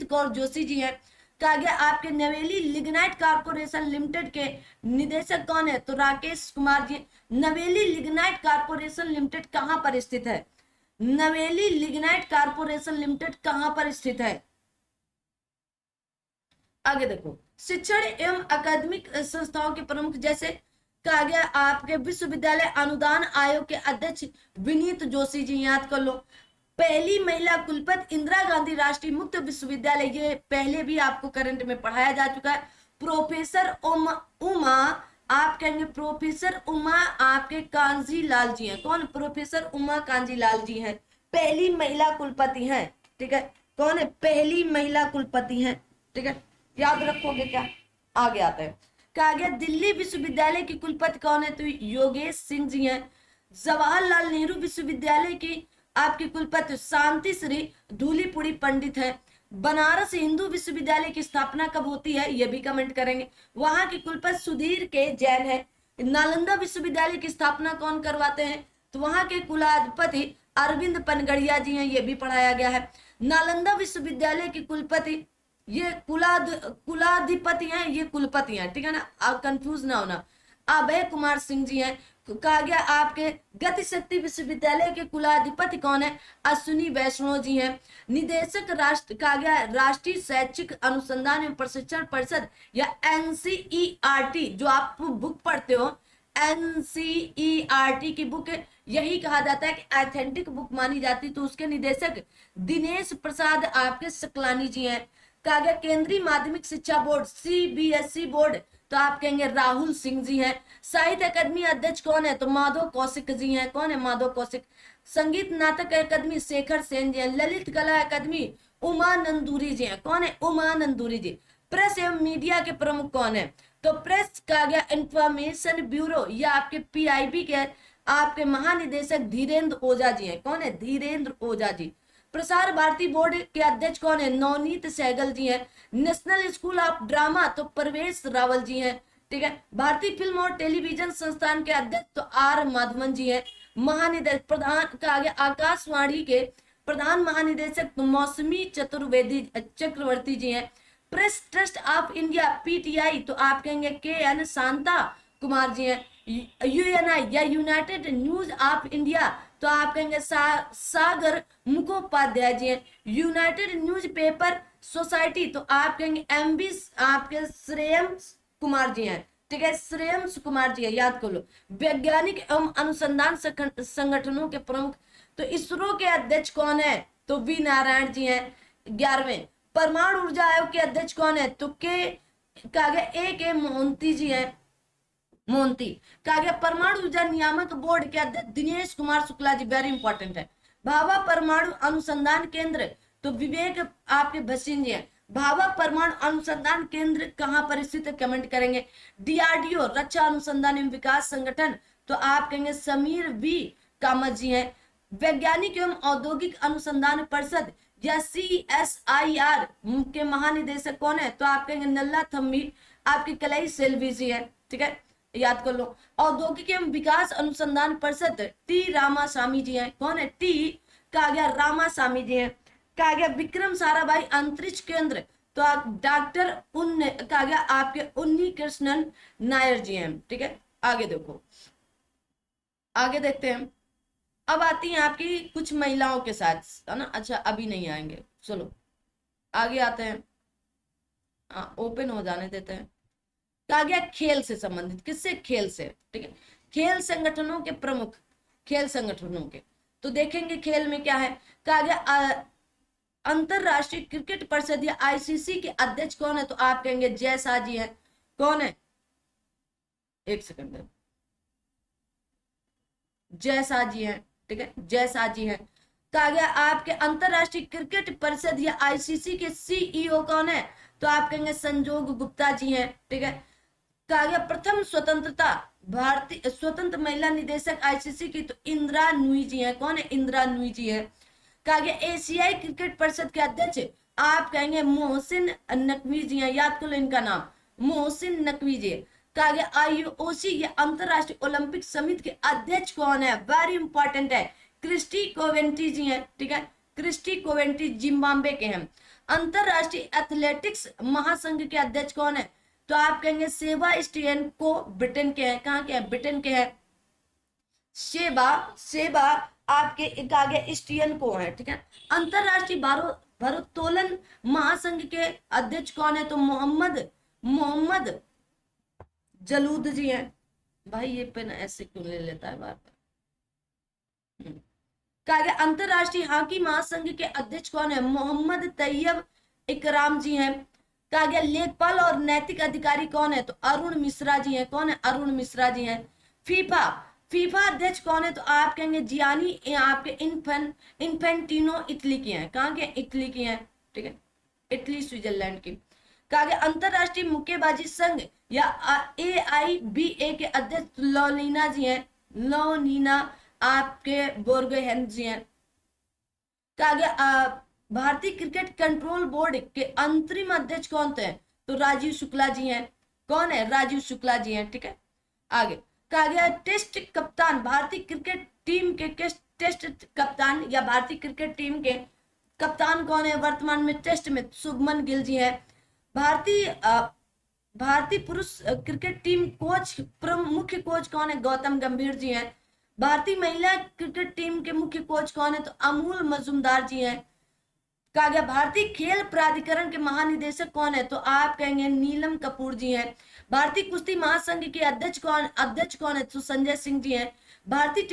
Kaur Joshi ji हैं। कहा गया आपके नवेली लिग्नाइट कारपोरेशन लिमिटेड के निदेशक कौन है? तो राकेश कुमार जी। नवेली लिग्नाइट कारपोरेशन लिमिटेड कहां पर स्थित है? नवेली लिग्नाइट कारपोरेशन लिमिटेड कहां पर स्थित है? आगे देखो, शिक्षण एवं अकादमिक संस्थाओं के प्रमुख जैसे कहा गया आपके विश्वविद्यालय अनुदान आयोग के अध्यक्ष विनीत जोशी जी, याद कर लो। पहली महिला कुलपति इंदिरा गांधी राष्ट्रीय मुक्त विश्वविद्यालय, ये पहले भी आपको करंट में पढ़ाया जा चुका है। प्रोफेसर उमा आप कहेंगे प्रोफेसर उमा आपके कांजी लाल जी हैं। कौन? प्रोफेसर उमा कांजी लाल जी हैं, पहली महिला कुलपति हैं। ठीक है, कौन है? पहली महिला कुलपति हैं। ठीक है, याद रखोगे क्या? आगे आता है, कहा गया दिल्ली विश्वविद्यालय की कुलपति कौन है? तो योगेश सिंह जी हैं। जवाहरलाल नेहरू विश्वविद्यालय की आपकी कुलपति शांति श्री धूलीपुड़ी पंडित है। बनारस हिंदू विश्वविद्यालय की स्थापना कब होती है? ये भी कमेंट करेंगे। वहां की कुलपति सुधीर के जैन है। नालंदा विश्वविद्यालय की स्थापना कौन करवाते हैं? तो वहां के कुलाधिपति अरविंद पनगड़िया जी हैं, ये भी पढ़ाया गया है। नालंदा विश्वविद्यालय की कुलपति ये कुलाधिपति हैं, ये कुलपति हैं, ठीक है ना, आप कंफ्यूज ना होना। अभय कुमार सिंह जी हैं। कहा गया आपके गति शक्ति विश्वविद्यालय के कुलाधिपति कौन है? अश्विनी वैष्णव जी हैं। निदेशक राष्ट्र कहा गया राष्ट्रीय शैक्षिक अनुसंधान एवं प्रशिक्षण परिषद या एनसीईआरटी, जो आप बुक पढ़ते हो एनसीईआरटी की बुक, यही कहा जाता है कि ऑथेंटिक बुक मानी जाती, तो उसके निदेशक दिनेश प्रसाद आपके सकलानी जी हैं। कहा गया केंद्रीय माध्यमिक शिक्षा बोर्ड सीबीएसई बोर्ड, तो आप कहेंगे राहुल सिंह जी हैं। साहित्य अकादमी अध्यक्ष कौन है? तो माधव कौशिक जी हैं। कौन है? माधव कौशिक। संगीत नाटक अकादमी शेखर सेन जी हैं। ललित कला अकादमी उमा नंदूरी जी हैं। कौन है? उमा नंदूरी जी। प्रेस एवं मीडिया के प्रमुख कौन है? तो प्रेस कहा गया इंफॉर्मेशन ब्यूरो या आपके पीआईबी के आपके महानिदेशक धीरेन्द्र ओझा जी हैं। कौन है? धीरेन्द्र ओझा जी। प्रसार भारती बोर्ड के अध्यक्ष कौन है? नवनीत सहगल जी हैं। नेशनल स्कूल ऑफ ड्रामा तो प्रवेश रावल जी हैं। ठीक है, भारतीय फिल्म और टेलीविजन संस्थान के अध्यक्ष तो आर माधवन जी हैं। महानिदेशक प्रधान कहा गया आकाशवाणी के प्रधान महानिदेशक तो मौसमी चक्रवर्ती जी हैं। Press trust of India PTI तो आप कहेंगे के एन शांता कुमार जी हैं। यूएनआई या यूनाइटेड न्यूज ऑफ इंडिया तो आप कहेंगे सागर मुखोपाध्याय जी हैं। यूनाइटेड न्यूज पेपर सोसाइटी तो आप कहेंगे एमबी आपके श्रेयम कुमार जी हैं। ठीक है, श्रेयम कुमार जी है, याद कर लो। वैज्ञानिक एवं अनुसंधान संगठनों के प्रमुख तो इसरो के अध्यक्ष कौन है? तो वी नारायण जी हैं। 11वें परमाणु ऊर्जा आयोग के अध्यक्ष कौन है? तो कहा गया ए के मोहंती जी हैं। मोहंती। कहा गया परमाणु ऊर्जा नियामक बोर्ड के अध्यक्ष दिनेश कुमार शुक्ला जी, वेरी इंपॉर्टेंट है। भाभा परमाणु अनुसंधान केंद्र तो विवेक आपके भसीन जी हैं। भाभा परमाणु अनुसंधान केंद्र कहां पर स्थित है? कमेंट करेंगे। डीआरडीओ रक्षा अनुसंधान एवं विकास संगठन तो आप कहेंगे समीर वी कामत जी हैं। वैज्ञानिक एवं औद्योगिक अनुसंधान परिषद या सीएसआईआर के महानिदेशक कौन है? तो आप कहेंगे नल्ला थम्बी आपकी कलाई सेल्वी जी है। ठीक है, याद कर लो। औद्योगिक एवं विकास अनुसंधान परिषद टी रामास्वामी जी हैं। कौन है? टी कहा गया रामास्वामी जी हैं। कहा गया विक्रम साराभाई अंतरिक्ष केंद्र तो आप डॉक्टर कहा गया आपके उन्नी कृष्णन नायर जी हैं। ठीक है, आगे देखो, आगे देखते हैं। अब आती हैं आपकी कुछ महिलाओं के साथ, है ना। अच्छा, अभी नहीं आएंगे, चलो आगे आते हैं। ओपन हो जाने देते हैं। कहा गया खेल से संबंधित, किससे? खेल से। ठीक है, खेल संगठनों के प्रमुख, खेल संगठनों के तो देखेंगे खेल में क्या है। कहा गया अंतरराष्ट्रीय क्रिकेट परिषद या आईसीसी के अध्यक्ष कौन है? तो आप कहेंगे जय शाह जी है। कौन है? एक सेकंड, जय शाह जी हैं। ठीक है, जय शाह जी हैं। कहा गया आपके अंतरराष्ट्रीय क्रिकेट परिषद या आईसीसी के सीईओ कौन है? तो आप कहेंगे संजोग गुप्ता जी हैं। ठीक है, कहा गया प्रथम स्वतंत्रता भारतीय स्वतंत्र महिला निदेशक आईसीसी की तो इंदिरा नूई जी हैं। कौन है? इंदिरा नूई जी है। कहा गया एशियाई क्रिकेट परिषद के अध्यक्ष आप कहेंगे मोहसिन नकवी जी हैं। याद कर लो इनका नाम, मोहसिन नकवी जी। कहा गया आईओसी या अंतरराष्ट्रीय ओलंपिक समिति के अध्यक्ष कौन है? वेरी इंपॉर्टेंट है, क्रिस्टी कोवेंट्री जी हैं। ठीक है, क्रिस्टी कोवेंट्री जिम्बाब्वे के हैं। अंतरराष्ट्रीय एथलेटिक्स महासंघ के अध्यक्ष कौन है? तो आप कहेंगे सेबास्टियन को ब्रिटेन के हैं। कहाँ के हैं? ब्रिटेन के हैं। सेबा आपके कहा गया स्टीयन को है, ठीक है। अंतरराष्ट्रीय भारोत्तोलन महासंघ के अध्यक्ष कौन है? तो मोहम्मद मोहम्मद जलूद जी हैं। भाई ये पेन ऐसे क्यों ले लेता है बार बार? कहा गया अंतरराष्ट्रीय हॉकी महासंघ के अध्यक्ष कौन है? मोहम्मद तैयब इकराम जी हैं। कहा गया लेखपाल और नैतिक अधिकारी कौन है? तो अरुण मिश्रा जी हैं। कौन है? अरुण मिश्रा जी हैं। फीफा फीफा अध्यक्ष कौन है? तो आप कहेंगे जियानी आपके इन्फेंटिनो इटली की हैं। कहाँ के? इटली की हैं, ठीक है, इटली स्विट्जरलैंड की। कहा गया अंतरराष्ट्रीय मुक्केबाजी संघ या AIBA के अध्यक्ष लोनीना जी हैं। लोनीना आपके बोर्गोहेन जी हैं। कहा गया भारतीय क्रिकेट कंट्रोल बोर्ड के अंतरिम अध्यक्ष कौन थे? तो राजीव शुक्ला जी हैं। कौन है? राजीव शुक्ला जी हैं, ठीक है। आगे कहा गया टेस्ट कप्तान भारतीय क्रिकेट टीम के टेस्ट कप्तान या भारतीय क्रिकेट टीम के कप्तान कौन है वर्तमान में टेस्ट में? शुभमन गिल जी हैं। भारतीय पुरुष क्रिकेट टीम कोच मुख्य कोच कौन है? गौतम गंभीर जी हैं। भारतीय महिला क्रिकेट टीम के मुख्य कोच कौन है? तो अमूल मजूमदार जी हैं। कहा गया भारतीय खेल प्राधिकरण के महानिदेशक कौन है? तो आप कहेंगे नीलम कपूर जी हैं। भारतीय कुश्ती महासंघ के अध्यक्ष कौन है? तो संजय सिंह जी हैं। भारतीय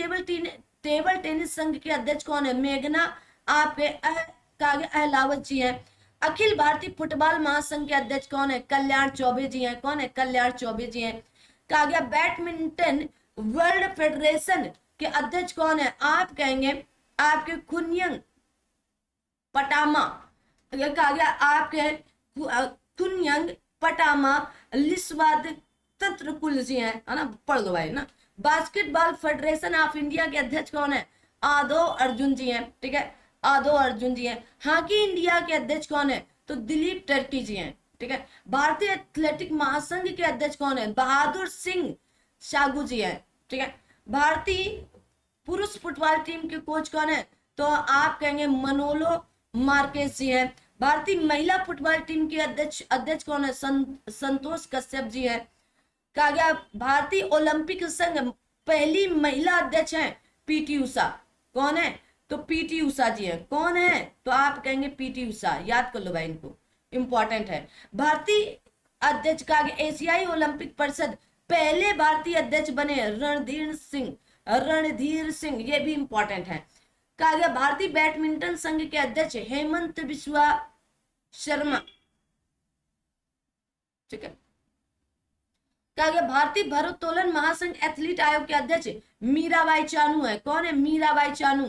टेबल टेनिस संघ के अध्यक्ष कौन है? मेघना आपके कहा गया अहलावत जी हैं। अखिल भारतीय फुटबॉल महासंघ के अध्यक्ष कौन है? कल्याण चौबे जी हैं। कौन है? कल्याण चौबे जी हैं। कहा गया बैडमिंटन वर्ल्ड फेडरेशन के अध्यक्ष कौन है? आप कहेंगे आपके खुनयंग पटामा। कहा गया आपके खुनयंग पटामा लिस्वाद तंत्रकुल जी हैं, है ना, पढ़ दो भाई ना। बास्केटबॉल फेडरेशन ऑफ इंडिया के अध्यक्ष कौन है? आदो अर्जुन जी हैं, ठीक है, आदो अर्जुन जी हैं। हॉकी इंडिया के अध्यक्ष कौन है? तो दिलीप टर्की जी हैं, ठीक है। भारतीय एथलेटिक महासंघ के अध्यक्ष कौन है? बहादुर सिंह सागू जी हैं, ठीक है। भारतीय पुरुष फुटबॉल टीम के कोच कौन है? तो आप कहेंगे मनोलो मार्केस जी हैं। भारतीय महिला फुटबॉल टीम के अध्यक्ष कौन है? संतोष कश्यप जी हैं। कहा गया भारतीय ओलंपिक संघ पहली महिला अध्यक्ष हैं पीटी उषा। कौन है? तो पीटी उषा जी हैं। कौन है? तो आप कहेंगे पीटी उषा, याद कर लो भाई, इनको इंपॉर्टेंट है। भारतीय अध्यक्ष कहा गया एशियाई ओलंपिक परिषद पहले भारतीय अध्यक्ष बने रणधीर सिंह, ये भी इंपॉर्टेंट है। कहा गया भारतीय बैडमिंटन संघ के अध्यक्ष हेमंत बिस्वा शर्मा, ठीक है। कहा गया भारतीय भारोत्तोलन महासंघ एथलीट आयोग के अध्यक्ष मीराबाई चानू है। कौन है? मीराबाई चानू।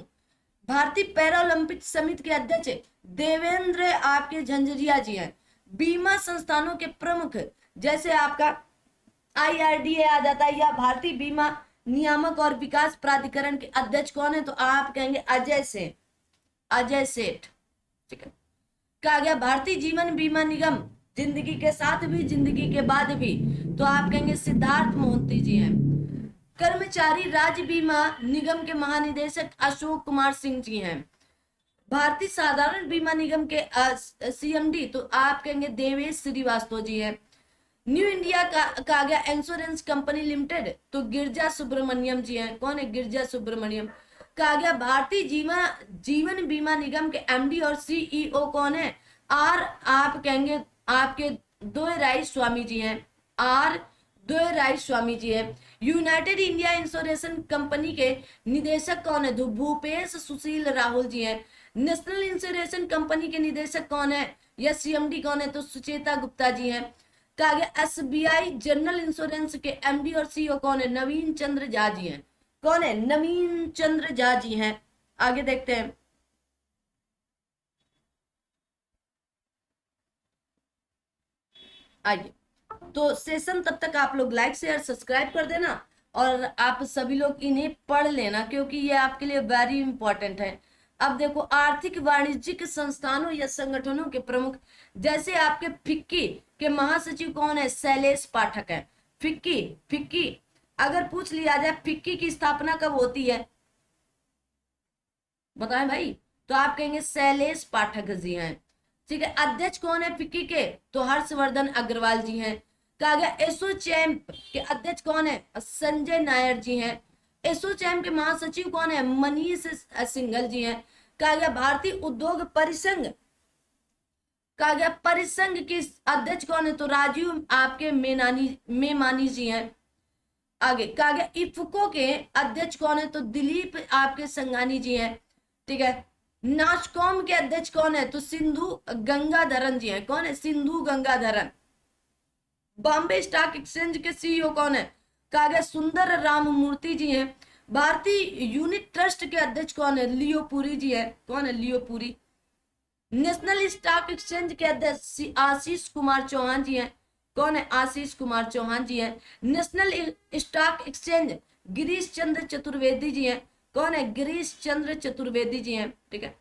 भारतीय पैरालंपिक समिति के अध्यक्ष देवेंद्र आपके झंझरिया जी हैं। बीमा संस्थानों के प्रमुख जैसे आपका IRDA आ जाता है या भारतीय बीमा नियामक और विकास प्राधिकरण के अध्यक्ष कौन है? तो आप कहेंगे अजय सेठ, अजय सेठ, ठीक है। कहा गया भारतीय जीवन बीमा निगम जिंदगी के साथ भी जिंदगी के बाद भी, तो आप कहेंगे सिद्धार्थ मोहंती जी हैं। कर्मचारी राज्य बीमा निगम के महानिदेशक अशोक कुमार सिंह जी हैं। भारतीय साधारण बीमा निगम के CMD तो आप कहेंगे देवेश श्रीवास्तव जी हैं। न्यू इंडिया का कहा गया इंश्योरेंस कंपनी लिमिटेड तो गिरजा सुब्रमण्यम जी हैं। कौन है? गिरजा सुब्रमण्यम। कहा गया भारतीय जीवन बीमा निगम के MD और CEO कौन है? आप कहेंगे आपके दोराई स्वामी जी हैं। दोराई स्वामी जी है। यूनाइटेड इंडिया इंश्योरेंस कंपनी के निदेशक कौन है? तो भूपेश सुशील राहुल जी हैं। नेशनल इंश्योरेंस कंपनी के निदेशक कौन है या CMD कौन है? तो सुचेता गुप्ता जी हैं। कहा गया SBI जनरल इंश्योरेंस के MD और CEO कौन है? नवीन चंद्र झा जी हैं। कौन है? नवीन चंद्र झा जी हैं। आगे देखते हैं। आइए, तो सेशन तब तक आप लोग लाइक शेयर सब्सक्राइब कर देना और आप सभी लोग इन्हें पढ़ लेना क्योंकि ये आपके लिए वेरी इंपॉर्टेंट है। अब देखो आर्थिक वाणिज्यिक संस्थानों या संगठनों के प्रमुख जैसे आपके फिक्की के महासचिव कौन है? शैलेश पाठक है। फिक्की अगर पूछ लिया जाए फिक्की की स्थापना कब होती है बताएं भाई, तो आप कहेंगे शैलेश पाठक जी हैं। ठीक है, अध्यक्ष कौन है फिक्की के? तो हर्षवर्धन अग्रवाल जी हैं। कहा गया एसोचैम्प के अध्यक्ष कौन है? संजय नायर जी हैं। एसोचैम के महासचिव कौन है? मनीष सिंघल जी हैं। कहा गया भारतीय उद्योग परिसंघ, कहा गया परिसंघ की अध्यक्ष कौन है? तो राजीव आपके मेमानी जी हैं। आगे कहा गया इफको के अध्यक्ष कौन है? तो दिलीप आपके संघानी जी हैं। ठीक है। नाचकॉम के अध्यक्ष कौन है? तो सिंधु गंगाधरन जी हैं। कौन है? सिंधु गंगाधरन। बॉम्बे स्टॉक एक्सचेंज के सीईओ कौन है? कहा गया सुंदर राममूर्ति जी हैं। भारतीय यूनिट ट्रस्ट के अध्यक्ष कौन है? लियो पुरी जी है। कौन है? लियो पुरी। नेशनल स्टॉक एक्सचेंज के अध्यक्ष आशीष कुमार चौहान जी हैं। कौन है? आशीष कुमार चौहान जी हैं। National stock exchange Girish Chandra Chaturvedi ji हैं। कौन है? गिरीश चंद्र चतुर्वेदी जी हैं। ठीक है,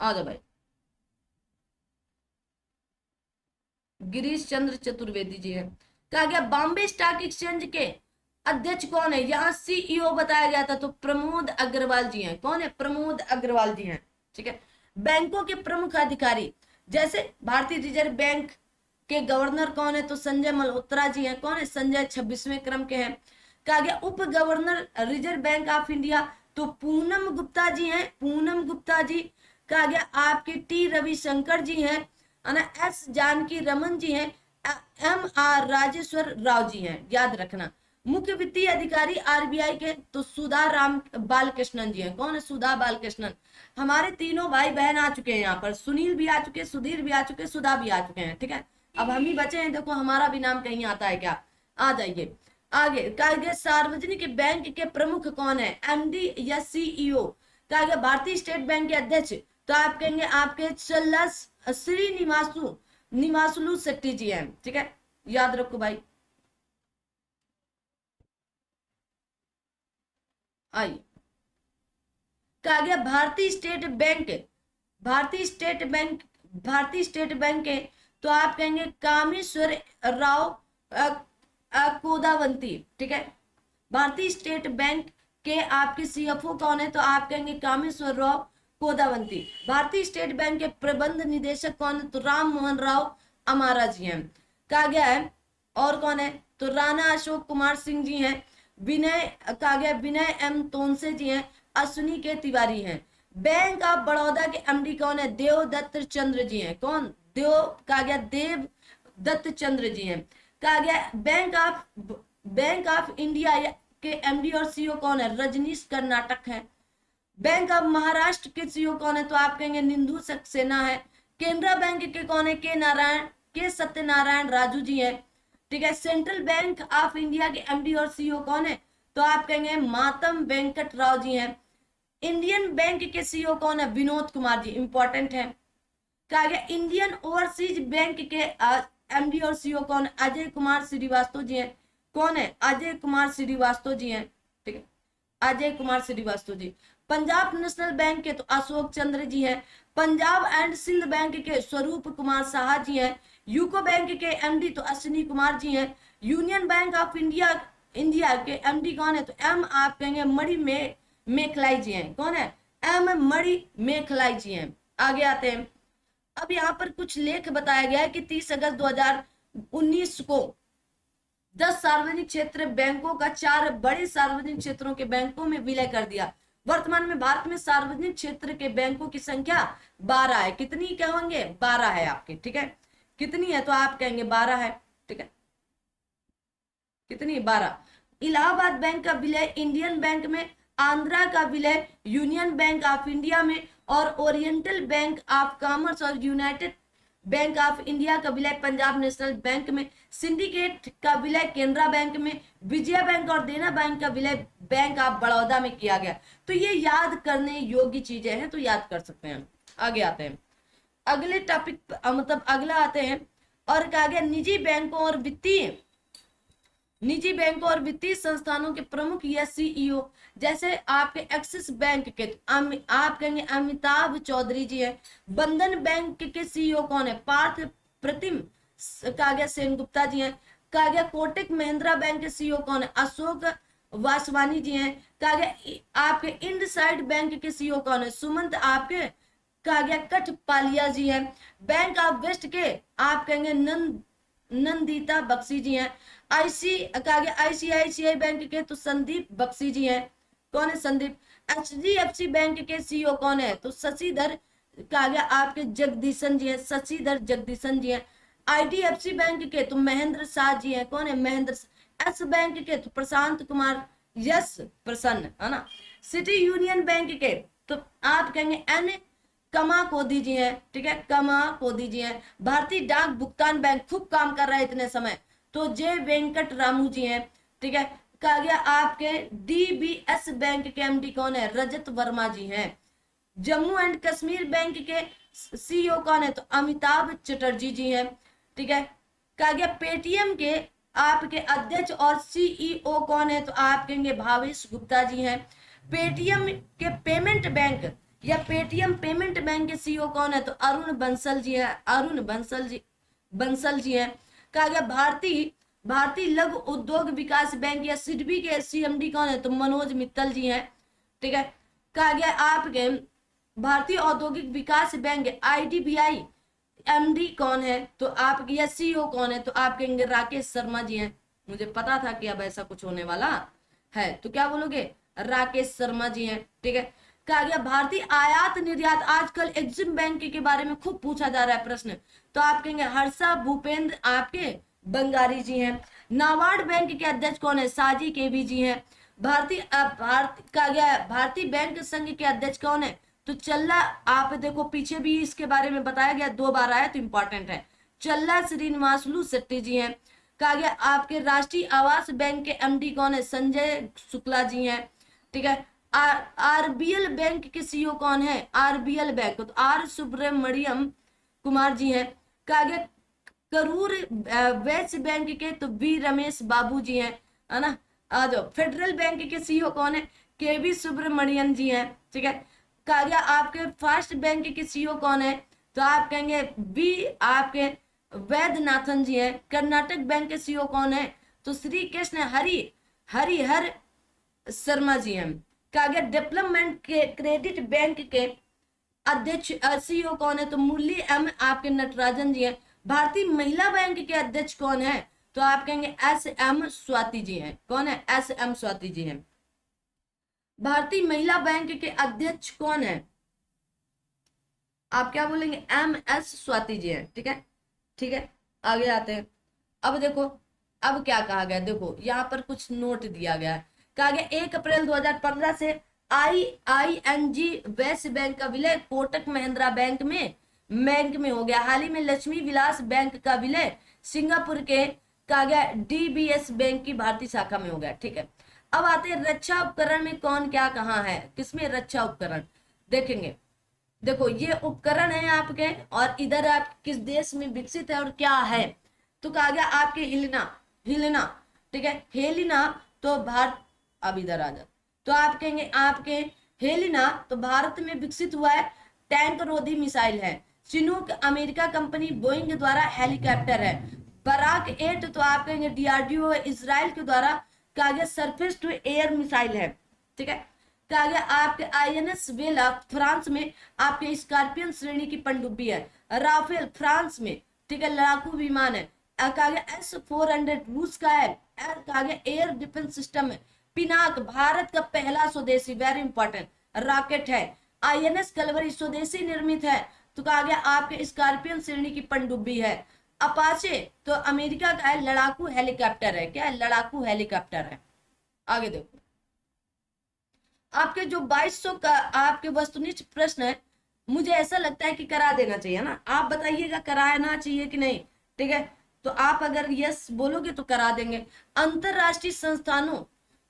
आ जाओ भाई। गिरीश चंद्र चतुर्वेदी जी हैं। कहा गया बॉम्बे स्टॉक एक्सचेंज के अध्यक्ष कौन है? यहाँ सीईओ बताया गया था, तो प्रमोद अग्रवाल जी हैं। कौन है? प्रमोद अग्रवाल जी हैं। ठीक है। बैंकों के प्रमुख अधिकारी, जैसे भारतीय रिजर्व बैंक के गवर्नर कौन है? तो संजय मल्होत्रा जी हैं। कौन है? संजय 26वें क्रम के हैं। कहा गया उप governor reserve bank of India, तो पूनम गुप्ता जी हैं। पूनम गुप्ता जी। कहा गया आपके टी रविशंकर जी हैं, एस जानकी रमन जी हैं, एम आर राजेश्वर राव जी हैं। याद रखना। मुख्य वित्तीय अधिकारी आरबीआई के, तो सुधा राम बालकृष्णन जी हैं। कौन है? सुधा बालकृष्णन। हमारे तीनों भाई बहन आ चुके हैं यहाँ पर, सुनील भी आ चुके, सुधीर भी आ चुके, सुधा भी आ चुके हैं। ठीक है, अब हम ही बचे हैं। देखो हमारा भी नाम कहीं आता है क्या? आ जाइए आगे। कहा गया सार्वजनिक बैंक के प्रमुख कौन है? एमडी या सीईओ। कहा गया भारतीय स्टेट बैंक के अध्यक्ष, तो आप कहेंगे आपके चल्लस श्रीनिवासु निवासुलु शेट्टी जी हैं। ठीक है, याद रखो भाई। आइए, कहा गया भारतीय स्टेट बैंक, भारतीय स्टेट बैंक, भारतीय स्टेट बैंक के, तो आप कहेंगे कामेश्वर राव कोदावंती। ठीक है, भारतीय स्टेट बैंक के आपके सीएफओ कौन है? तो आप कहेंगे कामेश्वर राव कोदावंती। भारतीय स्टेट बैंक के प्रबंध निदेशक कौन है? तो राम मोहन राव अमारा जी हैं। कहा गया है और कौन है? तो राणा अशोक कुमार सिंह जी हैं। विनय, कहा गया विनय एम तोनसे जी हैं। अश्विनी के तिवारी हैं। बैंक ऑफ बड़ौदा के एमडी कौन है? देवदत्त चंद्र जी हैं। कौन? देव, कहा गया देव दत्त चंद्र जी हैं। कहा गया बैंक ऑफ इंडिया के एमडी और सीईओ कौन है? रजनीश कर्नाटक है। बैंक ऑफ महाराष्ट्र के सीईओ कौन है? तो आप कहेंगे निंदू सक्सेना है। केनरा बैंक के कौन है? के सत्यनारायण राजू जी हैं। ठीक है। सेंट्रल बैंक ऑफ इंडिया के एमडी और सीईओ कौन है? तो आप कहेंगे मातम वेंकट राव जी हैं। इंडियन बैंक के सीईओ कौन है? विनोद कुमार जी, इंपॉर्टेंट है। कहा गया इंडियन ओवरसीज बैंक के एमडी और सीईओ कौन है? अजय कुमार श्रीवास्तव जी हैं। कौन है? अजय कुमार श्रीवास्तव जी हैं। ठीक है, अजय कुमार श्रीवास्तव जी। पंजाब नेशनल बैंक के तो अशोक चंद्र जी हैं। पंजाब एंड सिंध बैंक के स्वरूप कुमार साहा जी हैं। यूको बैंक के एमडी तो अश्विनी कुमार जी हैं। Union bank of India India के एमडी कौन है? तो एम, आप कहेंगे मणि मेखलाई जी हैं। कौन है? एम मणि मेखलाई जी हैं। आगे आते हैं। अब यहाँ पर कुछ लेख बताया गया है कि 30 अगस्त 2019 को 10 सार्वजनिक क्षेत्र बैंकों का 4 बड़े सार्वजनिक क्षेत्रों के बैंकों में विलय कर दिया। वर्तमान में भारत में सार्वजनिक क्षेत्र के बैंकों की संख्या 12 है। कितनी कहेंगे? 12 है आपके। ठीक है, कितनी है? तो आप कहेंगे 12 है। ठीक है, कितनी? 12। इलाहाबाद बैंक का विलय इंडियन बैंक में, आंध्रा का विलय यूनियन बैंक ऑफ इंडिया में, और ओरिएंटल बैंक ऑफ कॉमर्स और यूनाइटेड बैंक ऑफ इंडिया का विलय पंजाब नेशनल बैंक में, सिंडिकेट का विलय केनरा बैंक में, विजया बैंक और देना बैंक का विलय बैंक ऑफ बड़ौदा में किया गया। तो ये याद करने योग्य चीजें हैं, तो याद कर सकते हैं। आगे आते हैं अगले टॉपिक, मतलब अगला आते हैं। और कहा गया निजी बैंकों और वित्तीय संस्थानों के प्रमुख या सीईओ, जैसे आपके एक्सिस बैंक के आप कहेंगे अमिताभ चौधरी जी हैं। बंधन बैंक के सीईओ कौन है? पार्थ प्रतिम, कहा गया सेनगुप्ता जी हैं। कहा गया कोटक महिंद्रा बैंक के सीईओ कौन है? अशोक वासवानी जी हैं। कहा गया आपके इंडसाइड बैंक के सीईओ कौन है? सुमंत आपके, कहा गया कठपालिया जी हैं। बैंक ऑफ वेस्ट के आप कहेंगे नंदिता बख्शी जी हैं। कहा गया आईसीआईसीआई बैंक के तो संदीप बख्शी जी हैं। कौन है? संदीप। HDFC बैंक के सीईओ कौन है? तो शशिधर कहा गया आपके जगदीशन जी है, शशिधर जगदीशन जी है। IDFC बैंक के तो महेंद्र शाह जी है, कौन है? महेंद्र शाह। एस बैंक के तो प्रशांत कुमार यस प्रसन्न, है ना। सिटी यूनियन बैंक के तो आप कहेंगे एन कमा को दीजिए, ठीक है, कमा को दीजिए। भारतीय डाक भुगतान बैंक खूब काम कर रहा है इतने समय, तो जे वेंकट रामू जी हैं, ठीक है। कहा गया आपके DBS बैंक के MD कौन है? रजत वर्मा जी हैं। जम्मू एंड कश्मीर बैंक के CEO कौन है? तो अमिताभ चटर्जी जी हैं, ठीक है। कहा गया पेटीएम के आपके अध्यक्ष और CEO कौन है? तो आप कहेंगे भावेश गुप्ता जी हैं। पेटीएम के पेमेंट बैंक या पेटीएम पेमेंट बैंक के CEO कौन है? तो अरुण बंसल जी है, अरुण बंसल जी हैं। कहा गया भारतीय लघु उद्योग विकास बैंक या सिडबी के CMD कौन है? तो मनोज मित्तल जी हैं, ठीक है। कहा गया आपके भारतीय औद्योगिक विकास बैंक IDBI MD कौन है? तो आप या CEO कौन है? तो आप कहेंगे राकेश शर्मा जी हैं। मुझे पता था कि अब ऐसा कुछ होने वाला है, तो क्या बोलोगे? राकेश शर्मा जी हैं, ठीक है। कहा गया भारतीय आयात निर्यात, आजकल एग्जिम बैंक के बारे में खूब पूछा जा रहा है प्रश्न, तो आप कहेंगे हर्षा भूपेंद्र आपके बंगारी जी हैं। नाबार्ड बैंक के अध्यक्ष कौन है? साजी केवी जी हैं। भारतीय बैंक संघ के अध्यक्ष कौन है? तो चल्ला, आप देखो पीछे भी इसके बारे में बताया गया, 2 बार आया तो इंपॉर्टेंट है। चल्ला श्रीनिवासलू शेट्टी जी हैं। कहा गया आपके राष्ट्रीय आवास बैंक के MD कौन है? संजय शुक्ला जी हैं, ठीक है। RBL बैंक के CEO कौन है? RBL बैंक तो R सुब्रमण्यम कुमार जी हैं। कहा गया करूर वैश्य बैंक के तो V रमेश बाबू जी हैं, है ना। आ जाओ, फेडरल बैंक के CEO कौन है? KV सुब्रमण्यन जी हैं, ठीक है। कहा गया आपके फर्स्ट बैंक के CEO कौन है? तो आप कहेंगे B आपके वैद्यनाथन जी हैं। कर्नाटक बैंक के CEO कौन है? तो श्री कृष्ण हरिहर शर्मा जी हैं। कहा गया डेवलपमेंट के क्रेडिट बैंक के अध्यक्ष CEO कौन है? तो मुरली M आपके नटराजन जी हैं। भारतीय महिला बैंक के अध्यक्ष कौन है? तो आप कहेंगे SM स्वाति जी हैं, कौन है? SM स्वाति जी हैं। भारतीय महिला बैंक के अध्यक्ष कौन है? आप क्या बोलेंगे? MS स्वाति जी हैं, ठीक है, ठीक है। आगे आते हैं। अब देखो, अब क्या कहा गया, देखो यहाँ पर कुछ नोट दिया गया है। कहा गया 1 अप्रैल 2015 से IING वैश्य बैंक का विलय कोटक महिंद्रा बैंक में हो गया। हाल ही में लक्ष्मी विलास बैंक का विलय सिंगापुर के कहा गया DBS बैंक की भारतीय शाखा में हो गया, ठीक है। अब आते हैं रक्षा उपकरण में कौन क्या कहाँ है, किसमें रक्षा उपकरण देखेंगे। देखो ये उपकरण है आपके, और इधर आप किस देश में विकसित है और क्या है। तो कहा गया आपके हिलना, ठीक है, हेलिना तो भारत, अब इधर आ जा, तो आप कहेंगे आपके हेलिना तो भारत में विकसित हुआ है, टैंक रोधी मिसाइल है। चिनूक अमेरिका कंपनी बोइंग द्वारा हेलीकॉप्टर है। बराक 8 तो आप कहेंगे DRDO इजराइल के द्वारा कहा गया सरफेस टू एयर मिसाइल है, ठीक है। कहा गया आपके INS वेला फ्रांस में आपके स्कॉर्पियन श्रेणी की पनडुब्बी है। राफेल फ्रांस में, ठीक है, लड़ाकू विमान है। कहा गया S-400 रूस का है। कहा गया एयर डिफेंस सिस्टम है। पिनाक भारत का पहला स्वदेशी, वेरी इंपॉर्टेंट, रॉकेट है। INS कलवरी स्वदेशी निर्मित है। तो कहा गया आपके स्कॉर्पियन श्रेणी की पनडुब्बी है। अपाचे तो अमेरिका का है, लड़ाकू हेलीकॉप्टर है, क्या है? लड़ाकू हेलीकॉप्टर है। आगे देखो, आपके जो 2200 का आपके वस्तुनिष्ठ प्रश्न है, मुझे ऐसा लगता है कि करा देना चाहिए ना। आप बताइएगा कराना चाहिए कि नहीं, ठीक है। तो आप अगर यस बोलोगे तो करा देंगे। अंतरराष्ट्रीय संस्थानों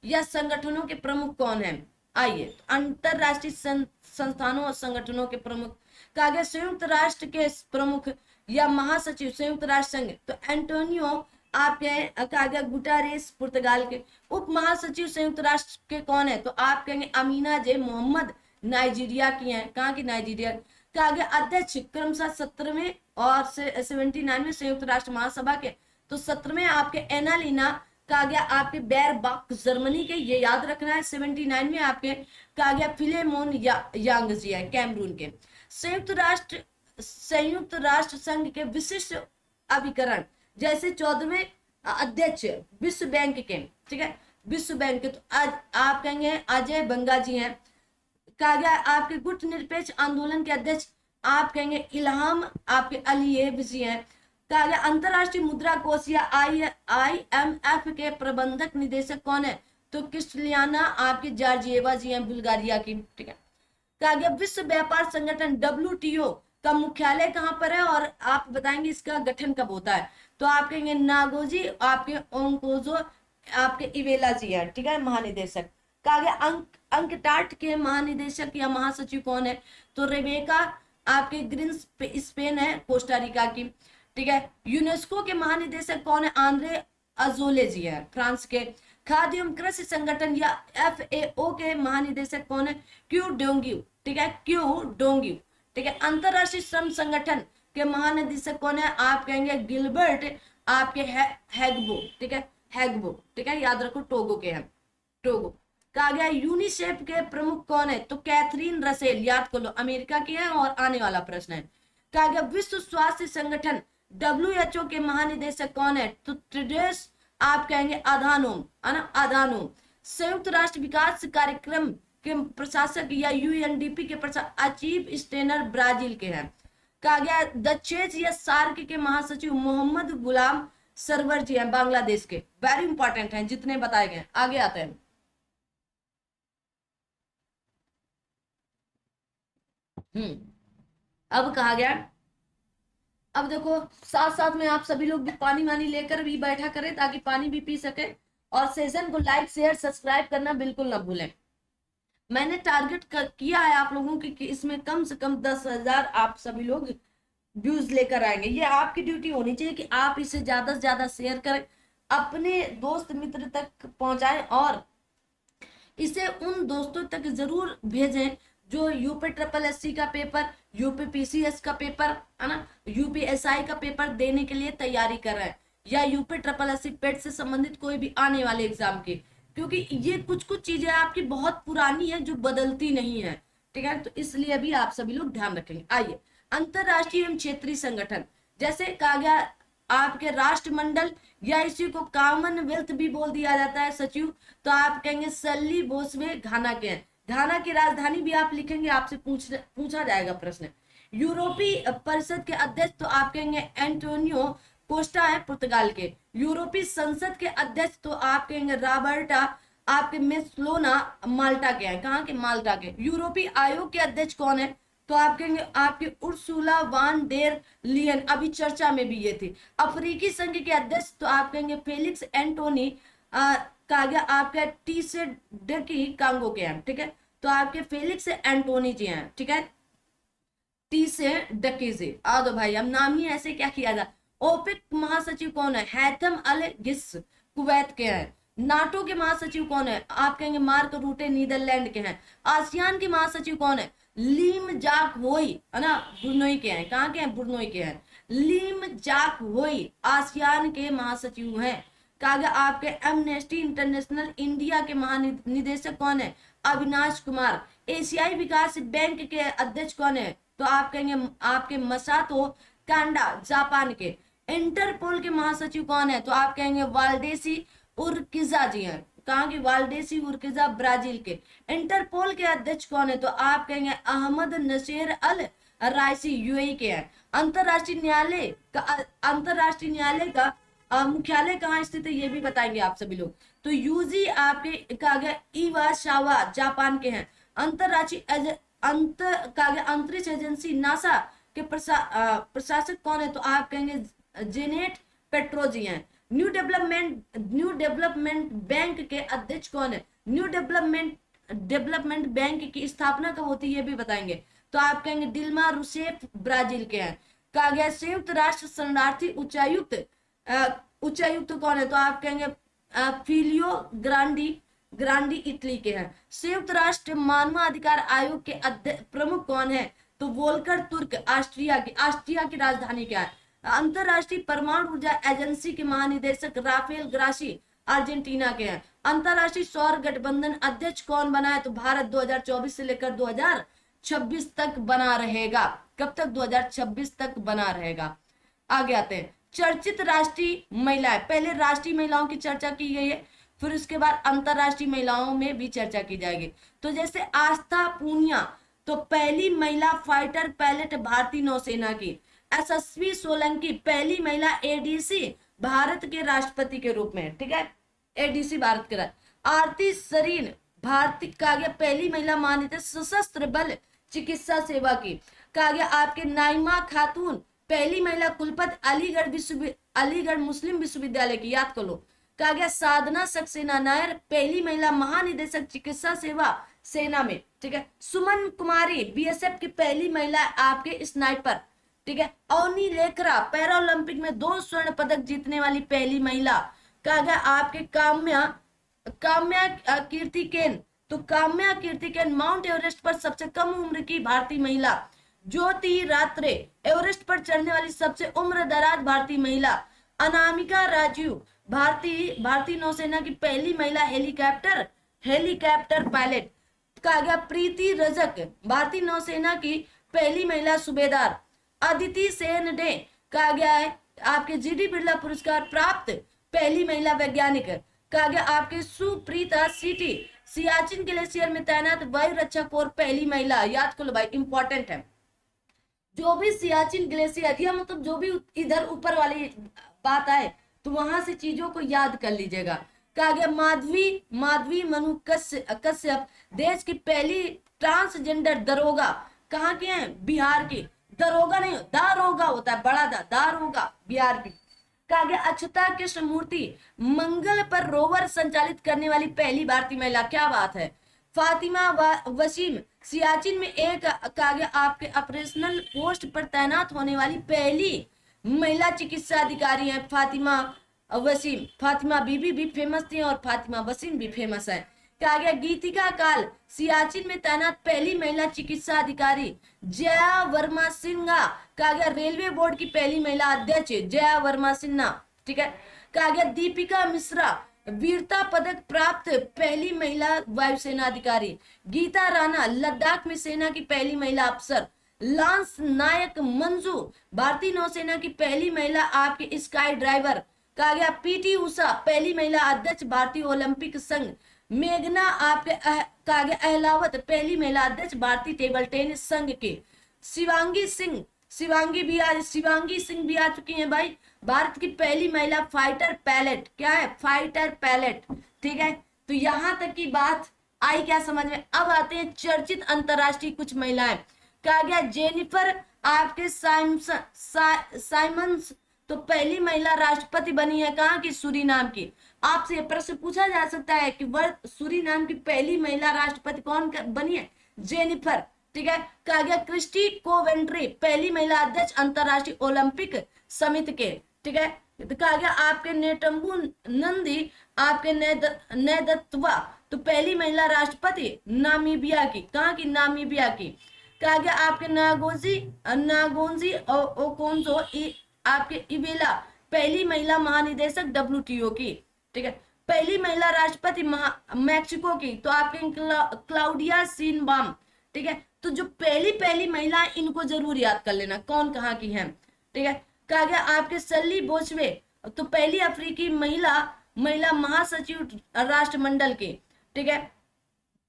या संगठनों के प्रमुख कौन है? आइए, अंतरराष्ट्रीय संस्थानों और संगठनों के प्रमुख। कहा गया संयुक्त राष्ट्र के प्रमुख या महासचिव संयुक्त राष्ट्र संघ, तो एंटोनियो आपके कहा गया गुटारेस पुर्तगाल के। उप महासचिव संयुक्त राष्ट्र के कौन है? तो आप कहेंगे अमीना जे मोहम्मद, नाइजीरिया की हैं। कहाँ की? नाइजीरिया। कहा गया अध्यक्ष क्रमशः 17वें और 79वें संयुक्त राष्ट्र महासभा के, तो 17वें आपके एनालिना कहा गया आपके बेरबाक जर्मनी के, ये याद रखना है। 79 में आपके कहा गया फिलेमोन यांग जी है, कैमरून के। संयुक्त राष्ट्र संघ के विशिष्ट अभिकरण, जैसे 14वें अध्यक्ष विश्व बैंक के, ठीक है। विश्व बैंक के, तो आज आप कहेंगे अजय बंगा जी हैं। कहा गया आपके गुटनिरपेक्ष आंदोलन के अध्यक्ष आप कहेंगे इल्हाम आपके अलीयेव जी हैं। कहा गया अंतरराष्ट्रीय मुद्रा कोष या IMF के प्रबंधक निदेशक कौन है, तो क्रिस्टलियाना आपके जॉर्जिएवा जी हैं बुल्गारिया की, ठीक है। कहा गया विश्व व्यापार संगठन WTO का मुख्यालय कहां पर है, और आप बताएंगे इसका गठन कब होता है, तो आप कहेंगे नागोजी आपके ओंकोजो आपके इवेला जी हैं, ठीक है, महानिदेशक। कहा गया अंकटाट के महानिदेशक या महासचिव कौन है, तो रेबेका आपके ग्रीन्स स्पेन है कोस्टारिका की, ठीक है। यूनेस्को के महानिदेशक कौन है, आंद्रे अजोले जी है फ्रांस के। खाद्य एवं कृषि संगठन या FAO के महानिदेशक कौन है, क्यू डोंग्यू, ठीक है, क्यू डोंग्यू, ठीक है। अंतरराष्ट्रीय श्रम संगठन के महानिदेशक कौन है, आप कहेंगे गिलबर्ट आपके हैगबो, ठीक है, हैगबो, ठीक है, याद रखो टोगो के हैं, टोगो। कहा गया यूनिसेफ के प्रमुख कौन है, तो कैथरीन रसेल, याद कर लो अमेरिका की है, और आने वाला प्रश्न है। कहा गया विश्व स्वास्थ्य संगठन WHO के महानिदेशक कौन है, तो टेड्रोस आप कहेंगे अधानोम, है ना, अधानोम। संयुक्त राष्ट्र विकास कार्यक्रम के प्रशासक या UNDP के प्रशासक चीफ स्टेनर ब्राजील के हैं। कहा गया दक्षेज या सार्क के महासचिव मोहम्मद गुलाम सरवर जी हैं बांग्लादेश के, वेरी इंपॉर्टेंट हैं जितने बताए गए। आगे आते हैं, अब कहा गया, अब देखो साथ साथ में आप सभी लोग भी पानी वानी लेकर भी बैठा करें ताकि पानी भी पी सके, और सेशन को लाइक शेयर सब्सक्राइब करना बिल्कुल ना भूलें। मैंने टारगेट किया है आप लोगों की कि इसमें कम से कम 10,000 आप सभी लोग व्यूज लेकर आएंगे। ये आपकी ड्यूटी होनी चाहिए कि आप इसे ज्यादा से ज्यादा शेयर करें, अपने दोस्त मित्र तक पहुंचाएं, और इसे उन दोस्तों तक जरूर भेजें जो UPSSC का पेपर, UPPCS का पेपर, है ना, UPSI का पेपर देने के लिए तैयारी कर रहे हैं, या UPSSC पेट से संबंधित कोई भी आने वाले एग्जाम की, क्योंकि ये कुछ कुछ चीजें आपकी बहुत पुरानी है जो बदलती नहीं है, ठीक है, तो इसलिए भी आप सभी लोग ध्यान रखेंगे। आइए, अंतरराष्ट्रीय एवं क्षेत्रीय संगठन, जैसे कहा गया आपके राष्ट्रमंडल या इसी को कॉमनवेल्थ भी बोल दिया जाता है सचिव, तो आप कहेंगे सल्ली बोसवे घाना के हैं। घाना की राजधानी भी आप लिखेंगे, आपसे पूछा जाएगा प्रश्न। यूरोपीय परिषद के अध्यक्ष तो आप कहेंगे एंटोनियो कोस्टा है पुर्तगाल के। यूरोपीय संसद के अध्यक्ष तो आप कहेंगे रॉबर्टा आपके मेस्लोना माल्टा के हैं, कहाँ के, माल्टा के। यूरोपीय आयोग के अध्यक्ष कौन है, तो आप कहेंगे आपके उर्सुला वान डेर लियन, अभी चर्चा में भी ये थी। अफ्रीकी संघ के अध्यक्ष तो आप कहेंगे फेलिक्स एंटोनी कहा गया आपके टी से डकी कांगो के हैं, ठीक है, तो आपके फेलिक्स एंटोनी जी हैं, ठीक है, टी से डकी से। आ दो भाई, हम नाम ही ऐसे क्या किया जाए। ओपेक महासचिव कौन है, हैथम अल गिस कुवैत के हैं। नाटो के महासचिव कौन है, आप कहेंगे मार्क रूटे नीदरलैंड के हैं। आसियान के महासचिव कौन है, लीम जाक होई, है ना, बुर्नोई के हैं, कहाँ के हैं, बुर्नोई के हैं। लीम जाक होई आसियान के महासचिव हैं। कहा गया आपके एमनेस्टी इंटरनेशनल इंडिया के महानिदेशक कौन है, अविनाश कुमार। एशियाई विकास बैंक के अध्यक्ष कौन है, तो आप कहेंगे आपके मसातो कांडा जापान के। इंटरपोल के महासचिव कौन है, तो आप कहेंगे वाल्डेसी उर्किजा जी हैं, कहाँ की, वाल्डेसी उर्किजा ब्राजील के। इंटरपोल के अध्यक्ष कौन है, तो आप कहेंगे अहमद नसीर अल राइसी UAE के हैं। अंतरराष्ट्रीय न्यायालय का मुख्यालय कहाँ स्थित है, ये भी बताएंगे आप सभी लोग। तो यूजी आपके कहा गया इवाशावा जापान के हैं। अंतरराष्ट्रीय अंतरिक्ष एजेंसी नासा के प्रशासक कौन है, तो आप कहेंगे जेनेट पेट्रो जी हैं। न्यू डेवलपमेंट बैंक के अध्यक्ष कौन है, न्यू डेवलपमेंट बैंक की स्थापना कब होती है, ये भी बताएंगे, तो आप कहेंगे दिल्मा रूसेफ ब्राजील के हैं। कहा गया संयुक्त राष्ट्र शरणार्थी उच्चायुक्त कौन है, तो आप कहेंगे फिलियो ग्रांडी इटली के हैं। संयुक्त राष्ट्र मानवाधिकार आयोग के प्रमुख कौन है, तो वोल्कर तुर्क ऑस्ट्रिया की राजधानी क्या है। अंतरराष्ट्रीय परमाणु ऊर्जा एजेंसी के महानिदेशक राफेल ग्रासी अर्जेंटीना के हैं। अंतरराष्ट्रीय सौर गठबंधन अध्यक्ष कौन बना है, तो भारत 2024 से लेकर 2026 तक बना रहेगा। कब तक, 2026 तक बना रहेगा। आगे आते हैं, चर्चित राष्ट्रीय महिलाएं, पहले राष्ट्रीय महिलाओं की चर्चा की गई है, फिर उसके बाद अंतरराष्ट्रीय महिलाओं में भी चर्चा की जाएगी। तो जैसे आस्था पूनिया, तो पहली महिला फाइटर पायलट भारतीय नौसेना की। यशस्वी सोलंकी पहली महिला एडीसी भारत के राष्ट्रपति के रूप में, ठीक है, एडीसी भारत के आरती सरीन भारतीय कहा गया पहली महिला मान्यता सशस्त्र बल चिकित्सा सेवा की। कहा गया आपके नाइमा खातून पहली महिला कुलपति अलीगढ़ मुस्लिम विश्वविद्यालय की, याद कर लो। कहा गया साधना सक्सेना नायर पहली महिला महानिदेशक चिकित्सा सेवा सेना में, ठीक है। सुमन कुमारी बीएसएफ की पहली महिला आपके स्नाइपर, ठीक है। अवनी लेखरा पैरालंपिक में 2 स्वर्ण पदक जीतने वाली पहली महिला। कहा गया आपके काम्या कीर्तिकेन, तो काम्या कीर्तिकेन माउंट एवरेस्ट पर सबसे कम उम्र की भारतीय महिला। ज्योति रात्रे एवरेस्ट पर चढ़ने वाली सबसे उम्र दराज भारतीय महिला। अनामिका राजीव भारतीय नौसेना की पहली महिला हेलीकॉप्टर पायलट। कहा गया प्रीति रजक भारतीय नौसेना की पहली महिला सूबेदार। अदिति सेन डे कहा गया है आपके जीडी बिरला पुरस्कार प्राप्त पहली महिला वैज्ञानिक। कहा गया आपके सुप्रीता सिटी सियाचिन ग्लेशियर में तैनात वायु रक्षा कोर पहली महिला। याद कर लो भाई, इंपॉर्टेंट है। जो भी सियाचिन ग्लेशियर या मतलब जो भी इधर ऊपर वाली बात आए तो वहां से चीजों को याद कर लीजिएगा। कहा गया माधवी मनु कश्यप देश की पहली ट्रांसजेंडर दरोगा। कहाँ के हैं? बिहार की। दरोगा नहीं, दारोगा होता है, बड़ा दारोगा, बिहार की। कहा गया अक्षता कृष्ण मूर्ति मंगल पर रोवर संचालित करने वाली पहली भारतीय महिला। क्या बात है। फातिमा वसीम सियाचिन में एक कहा गया आपके ऑपरेशनल पोस्ट पर तैनात होने वाली पहली महिला चिकित्सा अधिकारी है फातिमा वसीम। फातिमा बीबी भी फेमस थी और फातिमा वसीम भी फेमस है। कहा गया गीतिका काल सियाचिन में तैनात पहली महिला चिकित्सा अधिकारी। जया वर्मा सिन्हा कहा गया रेलवे बोर्ड की पहली महिला अध्यक्ष जया वर्मा सिन्हा, ठीक है। कहा गया दीपिका मिश्रा वीरता पदक प्राप्त पहली महिला वायुसेना अधिकारी। गीता राणा लद्दाख में सेना की पहली महिला अफसर। लांस नायक मंजू भारतीय नौसेना की पहली महिला आपके स्काई ड्राइवर। कहा गया पीटी उषा पहली महिला अध्यक्ष भारतीय ओलंपिक संघ। मेघना आपके कहा गया अहलावत पहली महिला अध्यक्ष भारतीय टेबल टेनिस संघ के। शिवांगी सिंह भी आ चुकी हैं भाई, भारत की पहली महिला फाइटर पायलट। क्या है? फाइटर पायलट, ठीक है। तो यहां तक की बात आई क्या समझ में? अब आते हैं चर्चित अंतरराष्ट्रीय कुछ महिलाएं। कहा गया जेनिफर आपके साइमंस तो पहली महिला राष्ट्रपति बनी है। कहाँ की? सूरीनाम की। आपसे प्रश्न पूछा जा सकता है कि वह सूरीनाम की पहली महिला राष्ट्रपति कौन बनी है? जेनिफर, ठीक है। कहा गया क्रिस्टी कोवेंट्री पहली महिला अध्यक्ष अंतरराष्ट्रीय ओलंपिक समिति के, ठीक है। कहा गया आपके नेटम्बू नंदी आपके नेदत्वा तो पहली महिला राष्ट्रपति नामीबिया की। कहाँ की? नामीबिया की। कहा गया आपके नागोंजी ओकोंजो आपके इवेला पहली महिला महानिदेशक WTO की, ठीक है। पहली महिला राष्ट्रपति मैक्सिको की तो आपके क्लाउडिया सीनबाम, ठीक है। तो जो पहली महिला इनको जरूर याद कर लेना कौन कहाँ की है, ठीक है। कहा गया आपके सल्ली बोचवे तो पहली अफ्रीकी महिला महासचिव राष्ट्रमंडल की, ठीक है।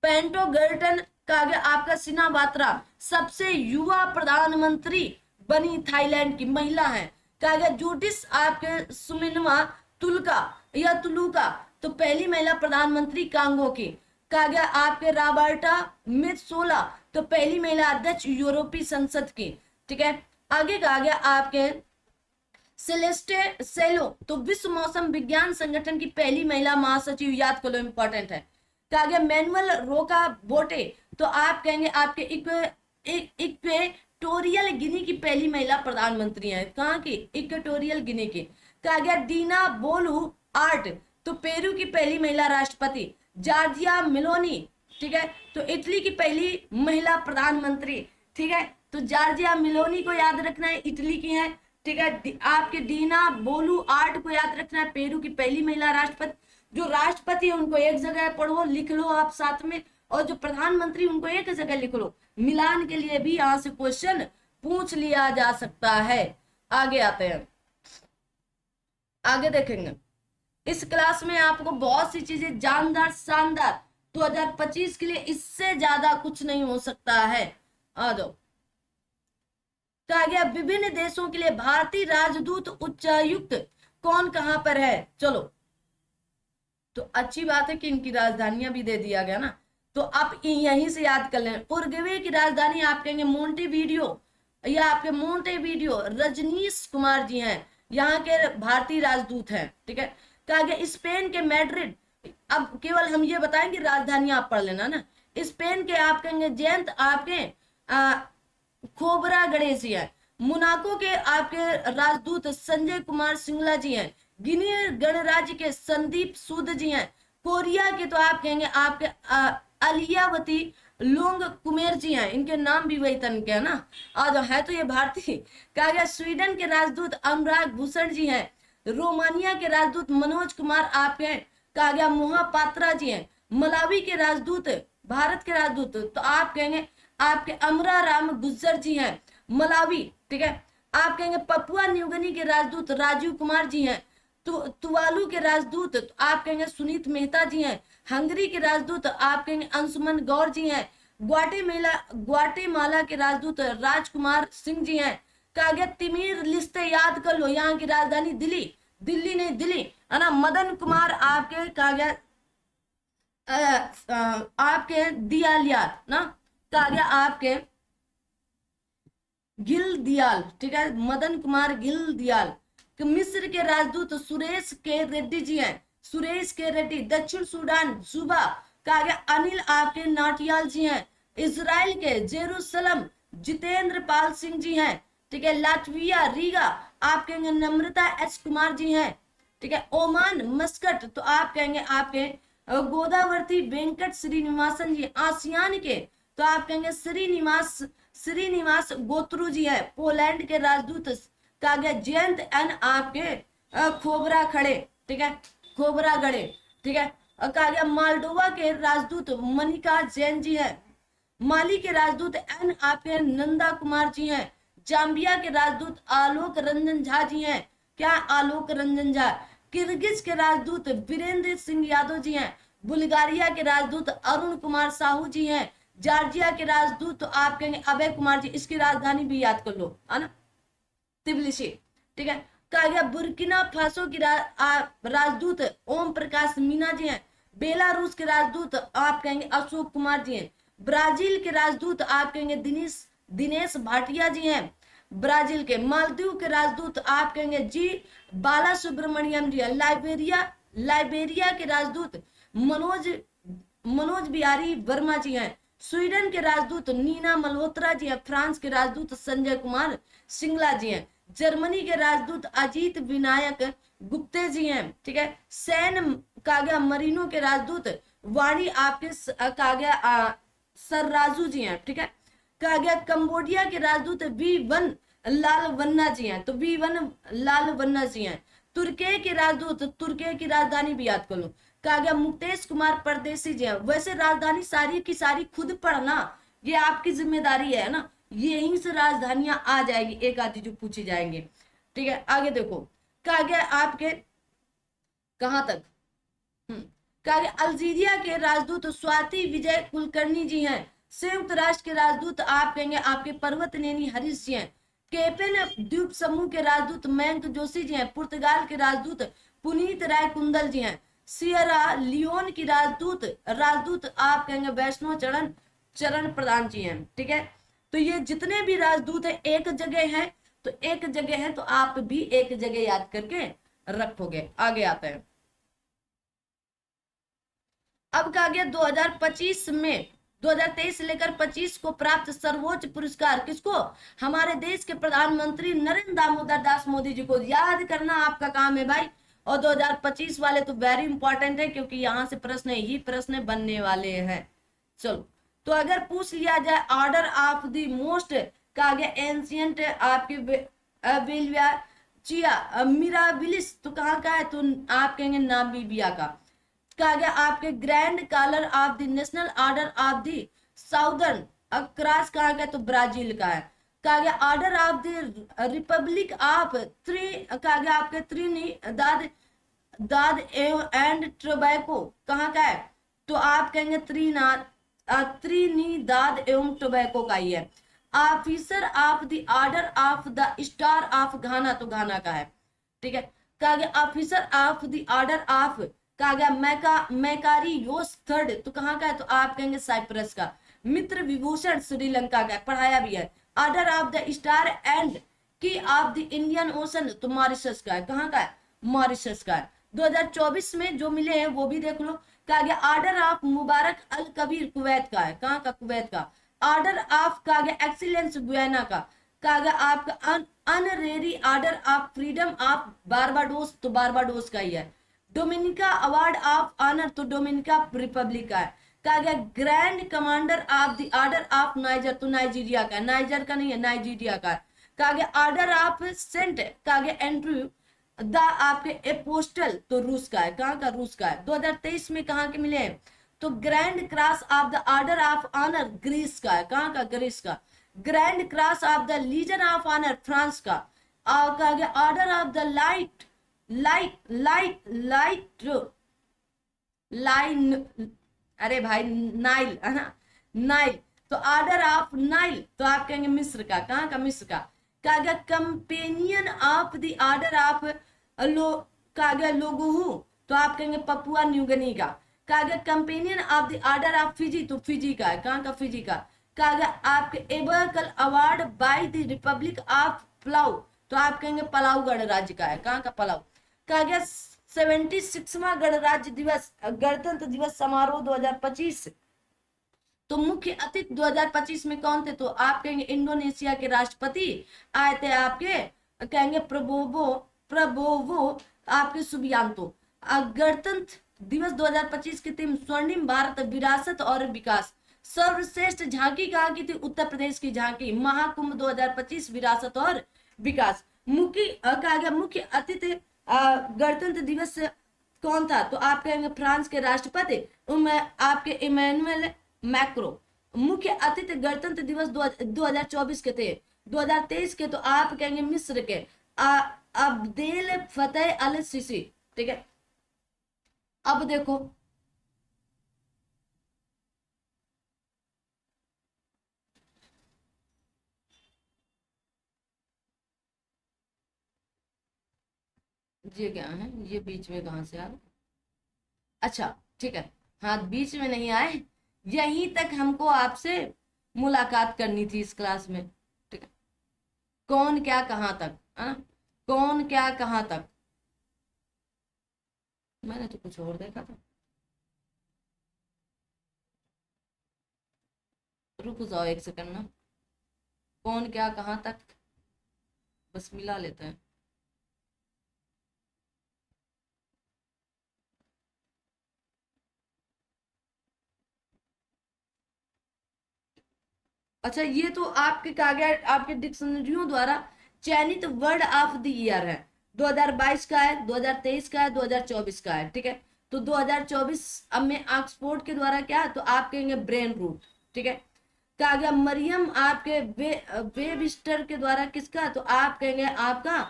पेंटो गर्टन कहा गया आपका सिन्हा बात्रा सबसे युवा प्रधानमंत्री बनी थाईलैंड की महिला है। कहा गया जूडिस आपके सुमिनवा तुलुका तो पहली महिला प्रधानमंत्री कांगो की। कहा गया आपके रॉबर्टा मेत्सोला तो पहली महिला अध्यक्ष यूरोपीय संसद की, ठीक है। आगे कहा गया आपके सेलेस्टे सेलो तो विश्व मौसम विज्ञान संगठन की पहली महिला महासचिव। याद करो, इंपॉर्टेंट है। कहा गया मैनुअल रोका बोटे तो आप कहेंगे आपके इक्वेटोरियल गिनी की पहली महिला प्रधानमंत्री है। कहाँ की? इक्वेटोरियल गिनी की। कहा गया दीना बोलू आर्ट तो पेरू की पहली महिला राष्ट्रपति। जॉर्जिया मेलोनी, ठीक है, तो इटली की पहली महिला प्रधानमंत्री, ठीक है। तो जॉर्जिया मेलोनी को याद रखना है, इटली की है, ठीक है। आपके दीना बोलू आर्ट को याद रखना है, पेरू की पहली महिला राष्ट्रपति। जो राष्ट्रपति है उनको एक जगह पढ़ो, लिख लो आप साथ में, और जो प्रधानमंत्री उनको एक जगह लिख लो। मिलान के लिए भी यहाँ से क्वेश्चन पूछ लिया जा सकता है। आगे आते हैं, आगे देखेंगे। इस क्लास में आपको बहुत सी चीजें जानदार शानदार, 2025 के लिए इससे ज्यादा कुछ नहीं हो सकता है। आ जाओ। कहा गया विभिन्न देशों के लिए भारतीय राजदूत उच्चायुक्त कौन कहां पर है। चलो, तो अच्छी बात है कि इनकी राजधानियां भी दे दिया गया ना, तो आप यहीं से याद कर लें। उरुग्वे की राजधानी आप कहेंगे मोंटेवीडियो, या आपके मोंटेवीडियो रजनीश कुमार जी हैं, यहाँ के भारतीय राजदूत हैं। ठीक है। कहा गया स्पेन के मैड्रिड, अब केवल हम ये बताएंगे राजधानी आप पढ़ लेना ना। स्पेन के आप कहेंगे जयंत आपके खोबरा गणेश जी हैं। मोनाको के आपके राजदूत संजय कुमार सिंगला जी हैं। गिनी गणराज्य के संदीप सूद जी हैं। कोरिया के तो आप कहेंगे आपके अलियावती लोंग कुमेर जी हैं, इनके नाम भी वही तन के है ना, आज है तो ये भारतीय। कहा गया स्वीडन के राजदूत अनुराग भूषण जी हैं। रोमानिया के राजदूत मनोज कुमार आपके हैं। कहा गया मोहापात्रा जी हैं। मलावी के राजदूत, भारत के राजदूत तो आप कहेंगे आपके अमरा राम गुज्जर जी हैं, मलावी। ठीक है। आप कहेंगे पपुआ न्यूगिनी के राजदूत राजीव कुमार जी हैं। तुवालू के राजदूत तो आप कहेंगे सुनीत मेहता जी हैं। हंगरी के राजदूत आप कहेंगे अंशुमन गौर जी हैं। ग्वाटेमाला के राजदूत राजकुमार सिंह जी हैं। कहा गया तिमीर लिस्ते याद कर लो, यहाँ की राजधानी दिल्ली, दिल्ली नहीं दिल्ली है ना। मदन कुमार आपके कहा गया आपके दियालियार ना, कहा गया आपके गिल दियाल। ठीक है। मदन कुमार गिल दियाल। मिस्र के राजदूत सुरेश के रेड्डी जी हैं, सुरेश के रेड्डी। दक्षिण सूडान सूबा कहा गया अनिल आपके नाटियाल जी हैं। इजराइल के जेरूसलम जितेंद्र पाल सिंह जी हैं। ठीक है। लाटविया रीगा आप कहेंगे नम्रता एच कुमार जी हैं। ठीक है। ओमान मस्कट तो आप कहेंगे आपके गोदावरी वेंकट श्रीनिवासन जी। आसियान के तो आप कहेंगे श्रीनिवास गोत्रु जी है। पोलैंड के राजदूत कहा गया जयंत एन आपके खोबरा खड़े। ठीक है। खोबरा गड़े। ठीक है। कहा गया मालडोवा के राजदूत मनिका जैन जी है। माली के राजदूत एन आपके नंदा कुमार जी हैं। जाम्बिया के राजदूत आलोक रंजन झा जी हैं। क्या आलोक रंजन झा। किर्गिज के राजदूत वीरेंद्र सिंह यादव जी हैं। बुल्गारिया के राजदूत अरुण कुमार साहू जी हैं। जॉर्जिया के राजदूत तो आप कहेंगे अभय कुमार जी, इसकी राजधानी भी याद कर लो है ना, तिबिलिसी। ठीक है। कहा गया बुर्किना फासो की राजदूत ओम प्रकाश मीना जी हैं। बेलारूस के राजदूत आप कहेंगे अशोक कुमार जी हैं। ब्राजील के राजदूत आप कहेंगे दिनेश भाटिया जी हैं। ब्राजील के मालदीव के राजदूत आप कहेंगे जी बाला सुब्रमण्यम जी हैं। लाइबेरिया के राजदूत मनोज बिहारी वर्मा जी हैं। स्वीडन के राजदूत नीना मल्होत्रा जी हैं। फ्रांस के राजदूत संजय कुमार सिंगला जी हैं। जर्मनी के राजदूत अजीत विनायक गुप्ते जी हैं। ठीक है। सैन कहा गया मरीनो के राजदूत वाणी आपके कहा गया सरराजू जी हैं। ठीक है। कहा गया कंबोडिया के राजदूत V1 लाल वन्ना जी हैं, तो V1 लाल वन्ना जी हैं। तुर्की के राजदूत, तुर्की की राजधानी भी याद कर लो, कहा गया मुकेश कुमार परदेसी जी हैं। वैसे राजधानी सारी की सारी खुद पढ़ना, ये आपकी जिम्मेदारी है ना, यहीं से राजधानियां आ जाएगी, एक आधी जो पूछी जाएंगे। ठीक है। आगे देखो, कहा गया आपके कहां तक, कहा गया अल्जीरिया के राजदूत स्वाति विजय कुलकर्णी जी हैं। संयुक्त राष्ट्र के राजदूत आप कहेंगे आपके पर्वत नेनी हरीश जी हैं। केपेन द्वीप समूह के राजदूत मयंक जोशी जी हैं। पुर्तगाल के राजदूत पुनीत राय कुंदल जी हैं। सियरा लियोन की राजदूत आप कहेंगे वैष्णव चरण प्रधान जी हैं। ठीक है। तो ये जितने भी राजदूत है एक जगह है, तो एक जगह है तो आप भी एक जगह याद करके रखोगे। आगे आते हैं। अब कहा गया 2025 में 2023 से लेकर 25 को प्राप्त सर्वोच्च पुरस्कार किसको, हमारे देश के प्रधानमंत्री नरेंद्र दामोदर दास मोदी जी को। याद करना आपका काम है भाई। और 2025 वाले तो वेरी इंपॉर्टेंट है, क्योंकि यहां से प्रश्न ही प्रश्न बनने वाले हैं। चलो, तो अगर पूछ लिया जाए ऑर्डर ऑफ द मोस्ट कहा गया एंशियंट आपके चिया मिराबिलिस तो कहाँ का है, तो आप कहेंगे नामीबिया का। कहा गया आपके grand collar of the national order of the southern cross कहा गया, तो ब्राजील का है। कहा गया order of the republic of कहा गया आपके त्रिनिदाद दाद एंड टोबैको कहाँ का है? तो आप कहेंगे त्रिनिदाद एवं टोबैको का ही है। Officer of the order of the star of घाना, तो घाना का है। ठीक है, कहा गया officer of the order of, कहा गया मैकारी योस थर्ड, तो कहाँ का है? तो आप कहेंगे साइप्रस का। मित्र विभूषण श्रीलंका का है, पढ़ाया भी है। Order of the star and की ऑफ द इंडियन ओशन, तो मॉरिशस का है। कहाँ का है? मॉरिशस का है। 2024 में जो मिले हैं वो भी देख लो। कहा गया order of Mubarak Al Kabeer Kuwait का है। कहाँ का? कुवैत का। ऑर्डर ऑफ कहा गया एक्सीलेंस गुयाना का। कहा गया आपका honorary order of freedom of Barbados, तो बारबाडोस का ही है। डोमिनिका अवार्ड ऑफ ऑनर, तो डोमिनिका रिपब्लिक का है। कहा गया grand commander of the order of Niger, तो नाइजीरिया का है। नाइजर का नहीं है, नाइजीरिया का है। कहा गया ऑर्डर ऑफ सेंट, कहा गया एंड्रयू द आपके एपोस्टल, तो रूस का है। कहाँ का? रूस का है। 2023 में कहाँ के मिले हैं? तो grand cross of the order of honour Greece का है। कहाँ का? ग्रीस का। Grand cross of the legion of honour France का। और कहा गया order of the light light light light line, अरे भाई नाइल है ना, नाइल। तो ऑर्डर ऑफ नाइल, तो आप कहेंगे मिस्र का। कहाँ का? मिस्र का। कहा गया companion of the order of low, कहा गया लोगोहू, तो आप कहेंगे पपुआ न्यूगिनी का। कहा गया companion of the order of Fiji, तो फिजी का है। कहाँ का? फिजी का। कहा गया आपके एबरकल award by the republic of Palau, तो आप कहेंगे पलाऊ गणराज्य का है। कहाँ का? पलाऊ। कहा गया 76वां गणराज्य दिवस गणतंत्र दिवस समारोह 2025, तो मुख्य अतिथि 2025 में कौन थे? तो आप कहेंगे इंडोनेशिया के राष्ट्रपति आए थे, आपके कहेंगे प्रबोवो प्रबोवो आपके सुबियांतो। गणतंत्र दिवस 2025 की थीम स्वर्णिम भारत विरासत और विकास। सर्वश्रेष्ठ झांकी कहाँ की थी? उत्तर प्रदेश की झांकी। महाकुंभ 2025 विरासत और विकास। मुख्य कहा गया मुख्य अतिथि गणतंत्र दिवस कौन था? तो आप कहेंगे फ्रांस के राष्ट्रपति आपके इमैनुअल मैक्रो। मुख्य अतिथि गणतंत्र दिवस 2024 के थे। 2023 के तो आप कहेंगे मिस्र के अब्देल फतेह अल सीसी। ठीक है, अब देखो ये क्या है, ये बीच में कहां से आ गए? अच्छा ठीक है, हाँ बीच में नहीं आए, यहीं तक हमको आपसे मुलाकात करनी थी इस क्लास में। ठीक है, कौन क्या कहाँ तक है ना, कौन क्या कहाँ तक, मैंने तो कुछ और देखा था। रुक जाओ एक सेकंड ना, कौन क्या कहाँ तक, बस मिला लेते हैं। अच्छा ये तो आपके कहा गया आपके डिक्शनरियों द्वारा चयनित वर्ड ऑफ द ईयर है। 2022 का है, 2023 का है, 2024 का है। ठीक है, तो 2024 अब में ऑक्सफोर्ड के द्वारा क्या है, तो आप कहेंगे ब्रेन रूट। ठीक है, कहा गया मरियम आपके वेबस्टर के द्वारा किसका, तो आप कहेंगे आपका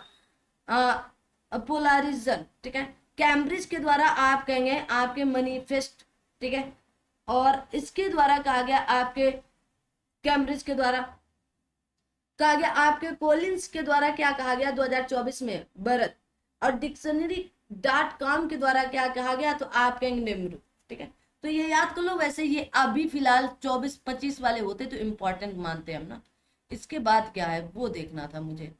पोलारिजन। ठीक है, कैम्ब्रिज के द्वारा आप कहेंगे आपके मैनिफेस्ट। ठीक है, और इसके द्वारा कहा गया आपके कैम्ब्रिज के द्वारा कहा गया आपके कोलिंस के द्वारा क्या कहा गया 2024 में भरत, और डिक्शनरी डॉट कॉम के द्वारा क्या कहा गया, तो आप कहेंगे नेमरू। ठीक है, तो ये याद कर लो। वैसे ये अभी फिलहाल 24-25 वाले होते तो इम्पोर्टेंट मानते हम ना, इसके बाद क्या है वो देखना था मुझे।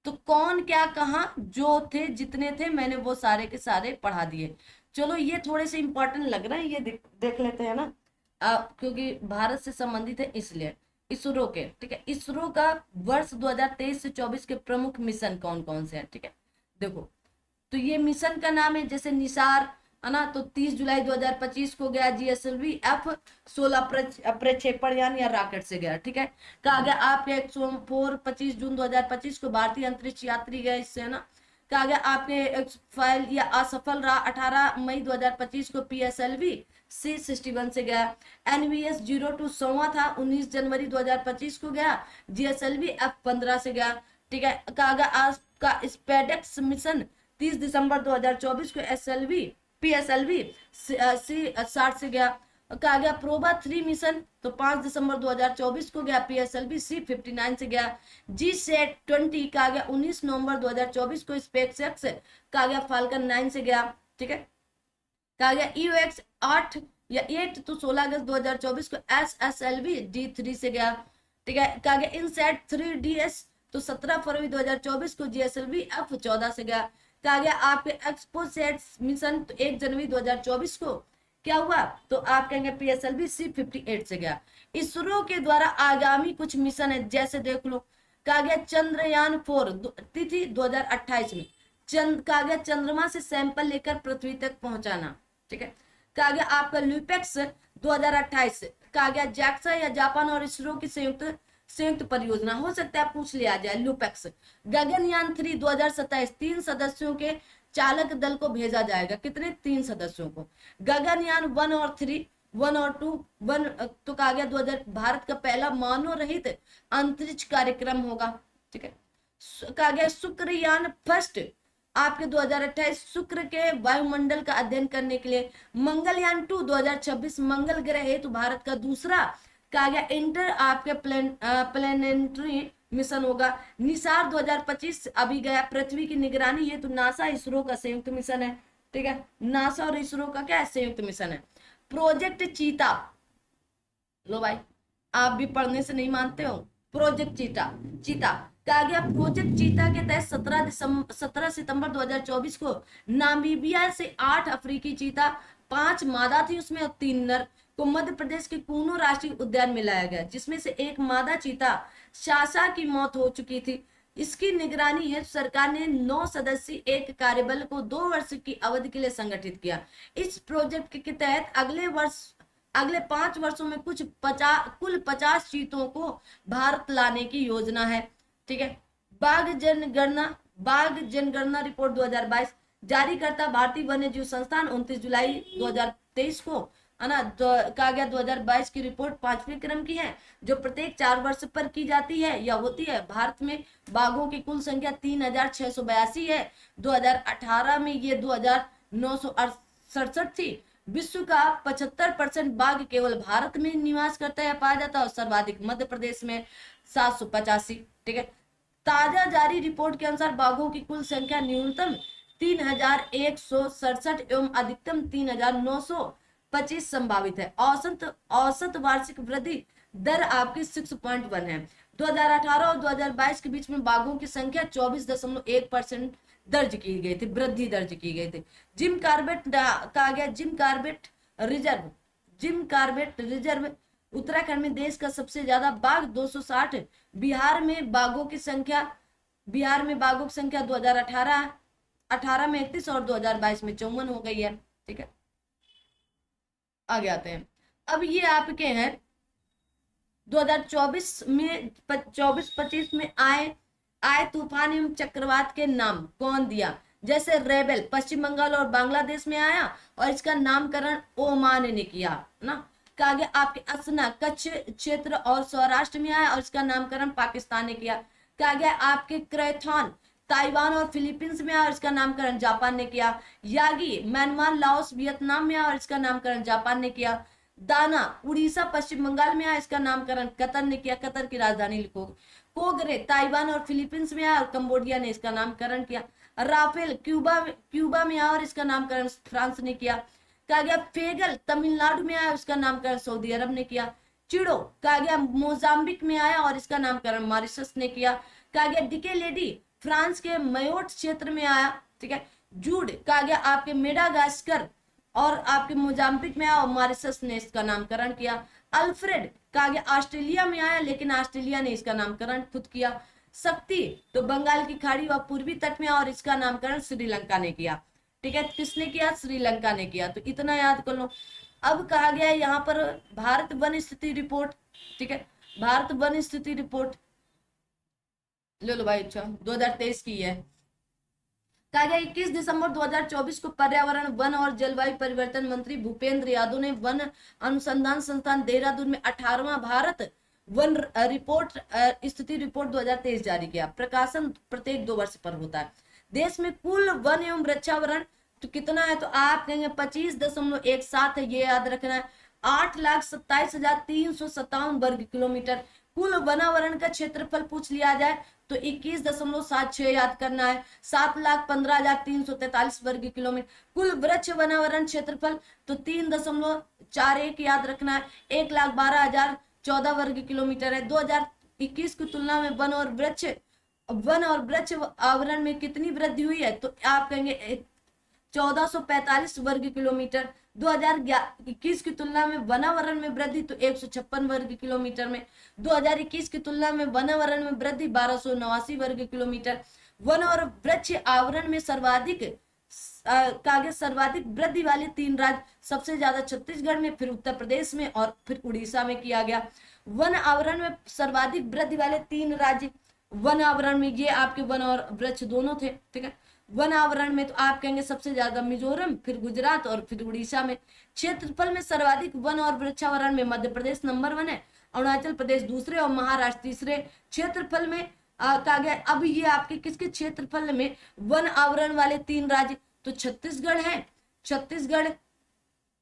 तो कौन क्या कहा, जो थे जितने थे मैंने वो सारे के सारे पढ़ा दिए। चलो ये थोड़े से इंपॉर्टेंट लग रहे हैं, ये देख लेते हैं ना, क्योंकि भारत से संबंधित है इसलिए। इसरो के, ठीक है, इसरो का वर्ष 2023 से 24 के प्रमुख मिशन कौन कौन से हैं। ठीक है, देखो तो ये मिशन का नाम है जैसे निसार है ना, तो 30 जुलाई 2025 को गया जीएसएलवी F-16 प्रक्षेपण यान या रॉकेट से गया। ठीक है, कहा गया आपके 104 25 जून 2025 को भारतीय अंतरिक्ष यात्री गए इससे है ना। कहा गया आपके फाइल या असफल रहा 18 मई 2025 को PSLV C61 से गया। NVS 02 100वां था 19 जनवरी 2025 को गया। GSLV F15 से गया। ठीक है, कहा गया आपका स्पेडेक्स मिशन 30 दिसंबर 2024 को PSLV C60 से गया। कहा गया प्रोबा 3 मिशन तो 5 दिसंबर 2024 को गया, PSLV C59 से गया। GSAT-20 कहा गया 19 नवंबर 2024 को स्पेसएक्स कहा गया फाल्कन 9 से गया। ठीक है, कहा गया EOX 8 या 8 तो 16 अगस्त 2024 को SSLV D3 से गया। ठीक है, कहा गया इनसेट 3DS तो 17 फरवरी 2024 को GSLV F14 से गया। कहा गया आपके एक्सपोसेट मिशन तो 1 जनवरी 2024 को क्या हुआ, तो आप कहेंगे PSLV C58 से गया। इसरो के द्वारा आगामी कुछ मिशन है, जैसे देख लो, कहा गया चंद्रयान 4 तिथि 2028 में कहा गया चंद्रमा से सैंपल लेकर पृथ्वी तक पहुंचाना। ठीक है, कहा गया आपका लुपेक्स 2028 कहा गया जैक्सा या जापान और इसरो की संयुक्त परियोजना, हो सकता है पूछ लिया जाए लुपेक्स। गगनयान 3 2027 3 सदस्यों के चालक दल को भेजा जाएगा, कितने 3 सदस्यों को। गगनयान 1 और 3 1 और 2 1 तो कहा गया 2000 भारत का पहला मानव रहित अंतरिक्ष कार्यक्रम होगा। ठीक है, कहा गया शुक्रयान फर्स्ट आपके 2028 शुक्र के वायुमंडल का अध्ययन करने के लिए। मंगलयान 2 2026 मंगल ग्रह हेतु भारत का दूसरा कहा गया इंटर आपके प्लेनेटरी मिशन होगा। निसार 2025 अभी गया पृथ्वी की निगरानी हेतु नासा इसरो का संयुक्त मिशन है। ठीक है, नासा और इसरो का क्या है, संयुक्त मिशन है। प्रोजेक्ट चीता, लो भाई आप भी पढ़ने से नहीं मानते हो। प्रोजेक्ट चीता कहा गया प्रोजेक्ट चीता के तहत 17 सितंबर 2024 को नामीबिया से 8 अफ्रीकी चीता, 5 मादा थी उसमें और 3 नर को मध्य प्रदेश के कूनो राष्ट्रीय उद्यान में लाया गया, जिसमें से एक मादा चीता शासा की मौत हो चुकी थी। इसकी निगरानी हेतु सरकार ने 9 सदस्यीय एक कार्यबल को 2 वर्ष की अवधि के लिए संगठित किया। इस प्रोजेक्ट के तहत अगले 5 वर्षों में कुल 50 चीतों को भारत लाने की योजना है। ठीक है, बाघ जनगणना रिपोर्ट 2022 जारी करता भारतीय वन्य जीव संस्थान 29 जुलाई 2023 को है ना, कहा गया 2022 की रिपोर्ट 5वें क्रम की है, जो प्रत्येक 4 वर्ष पर की जाती है या होती है। भारत में बाघों की कुल संख्या 3682 है। 2018 में ये 2967 थी। विश्व का 75% बाघ केवल भारत में निवास करता है, पाया जाता है, और सर्वाधिक मध्य प्रदेश में 785। ठीक है, ताजा जारी रिपोर्ट के अनुसार बाघों की कुल संख्या न्यूनतम 3167 एवं अधिकतम 3925 संभावित है। औसत वार्षिक वृद्धि दर आपकी 6.1 है। 2018 और 2022 के बीच में बाघों की संख्या 24.1% दर्ज की गई थी, वृद्धि दर्ज की गई थी। जिम कार्बेट रिजर्व उत्तराखंड में देश का सबसे ज्यादा बाघ 260। बिहार में बाघों की संख्या 2018 में 31 और 2022 में 54 हो गई है। ठीक है, आगे आते हैं। अब ये आपके हैं 2024 में 24-25 में आए तूफान एवं चक्रवात के नाम कौन दिया। जैसे रेबेल पश्चिम बंगाल और बांग्लादेश में आया और इसका नामकरण ओमान ने किया ना। कहा गया आपके असना कच्छ क्षेत्र और सौराष्ट्र में आया और इसका नामकरण पाकिस्तान ने किया। कहा गया आपके क्रैथॉन ताइवान और फिलीपींस में आया और इसका नामकरण जापान ने किया। यागी म्यांमार लाओस वियतनाम में आया और इसका नामकरण जापान ने किया। दाना उड़ीसा पश्चिम बंगाल में आया, इसका नामकरण कतर ने किया, कतर की राजधानी लिखो। कोगरे ताइवान और फिलीपींस में आया और कंबोडिया ने इसका नामकरण किया। राफेल क्यूबा में आया और इसका नामकरण फ्रांस ने किया। कहा गया फेगल तमिलनाडु में आया, इसका नामकरण सऊदी अरब ने किया। चिड़ो कहा गया मोजाम्बिक में आया और इसका नामकरण मॉरिशस ने किया। कहा गया डिके लेडी फ्रांस के मयोट क्षेत्र में आया। ठीक है, जूड कहा गया आपके मेडागास्कर और आपके मोजाम्बिक में आया और मॉरिशस ने इसका नामकरण किया। अल्फ्रेड कहा गया ऑस्ट्रेलिया में आया, लेकिन ऑस्ट्रेलिया ने इसका नामकरण खुद किया। शक्ति तो बंगाल की खाड़ी व पूर्वी तट में और इसका नामकरण श्रीलंका ने किया। ठीक है, किसने किया, श्रीलंका ने किया। तो इतना याद कर लो। अब कहा गया यहाँ पर भारत वन स्थिति रिपोर्ट। ठीक है, भारत वन स्थिति रिपोर्ट ले लो भाई, अच्छा 2023 की है। कहा गया 21 दिसंबर 2024 को पर्यावरण वन और जलवायु परिवर्तन मंत्री भूपेंद्र यादव ने वन अनुसंधान संस्थान देहरादून में 18वां भारत वन रिपोर्ट स्थिति रिपोर्ट 2023 जारी किया। प्रकाशन प्रत्येक 2 वर्ष पर होता है। देश में कुल वन एवं वृक्षावरण तो कितना है, तो आप कहेंगे 25.17 है, ये याद रखना है। 8,27,357 वर्ग किलोमीटर कुल वनावरण का क्षेत्रफल पूछ लिया जाए तो 21.76 याद करना है। 7,15,343 वर्ग किलोमीटर कुल वृक्ष वनावरण क्षेत्रफल तो 3.41 याद रखना है। 1,12,014 वर्ग किलोमीटर है। 2021 की तुलना में वन और वृक्ष आवरण में कितनी वृद्धि हुई है, तो आप कहेंगे 1445 वर्ग किलोमीटर। 2021 की तुलना में वनावरण में वृद्धि तो 156 वर्ग किलोमीटर में। 2021 की तुलना में वनावरण में वृद्धि 1289 वर्ग किलोमीटर। वन और वृक्ष आवरण में सर्वाधिक वृद्धि वाले 3 राज्य, सबसे ज्यादा छत्तीसगढ़ में, फिर उत्तर प्रदेश में और फिर उड़ीसा में किया गया। वन आवरण में सर्वाधिक वृद्धि वाले 3 राज्य वन आवरण में, ये आपके वन और वृक्ष दोनों थे, ठीक है। वन आवरण में तो आप कहेंगे सबसे ज्यादा मिजोरम, फिर गुजरात और फिर उड़ीसा में। क्षेत्रफल में सर्वाधिक वन और वृक्षावरण में मध्य प्रदेश नंबर 1 है, अरुणाचल प्रदेश दूसरे और महाराष्ट्र तीसरे। क्षेत्रफल में कहा गया, अब ये आपके किसके क्षेत्रफल में वन आवरण वाले 3 राज्य, तो छत्तीसगढ़ है, छत्तीसगढ़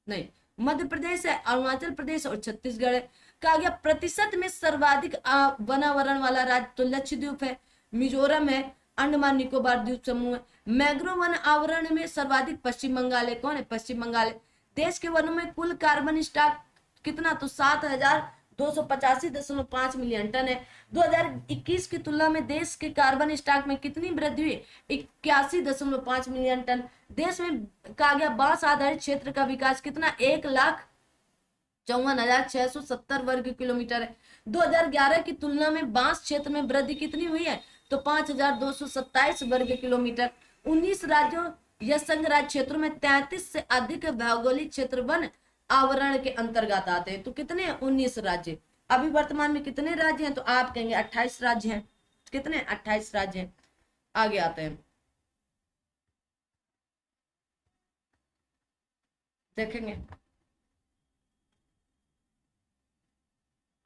नहीं, मध्य प्रदेश है, अरुणाचल प्रदेश और छत्तीसगढ़ है। कहा गया प्रतिशत में सर्वाधिक वनावरण वाला राज्य तो लक्षद्वीप है, मिजोरम है, अंडमान निकोबार द्वीप समूह है। मैंग्रोव वन आवरण में सर्वाधिक पश्चिम बंगाल है। कौन है? पश्चिम बंगाल है। देश के वनों में कुल कार्बन स्टॉक कितना, तो 7,285.5 मिलियन टन है। 2021 की तुलना में देश के कार्बन स्टॉक में कितनी वृद्धि हुई, 81.5 मिलियन टन। देश में कहा गया बांस आधारित क्षेत्र का विकास कितना, 1,54,670 वर्ग किलोमीटर है। 2011 की तुलना में बांस क्षेत्र में वृद्धि कितनी हुई है, तो 5,227 वर्ग किलोमीटर। 19 राज्यों या संघ राज्य क्षेत्रों में 33 से अधिक भौगोलिक क्षेत्र वन आवरण के अंतर्गत आते हैं। तो कितने, 19 राज्य। अभी वर्तमान में कितने राज्य हैं, तो आप कहेंगे 28 राज्य हैं। कितने, 28 राज्य हैं। आगे आते हैं, देखेंगे।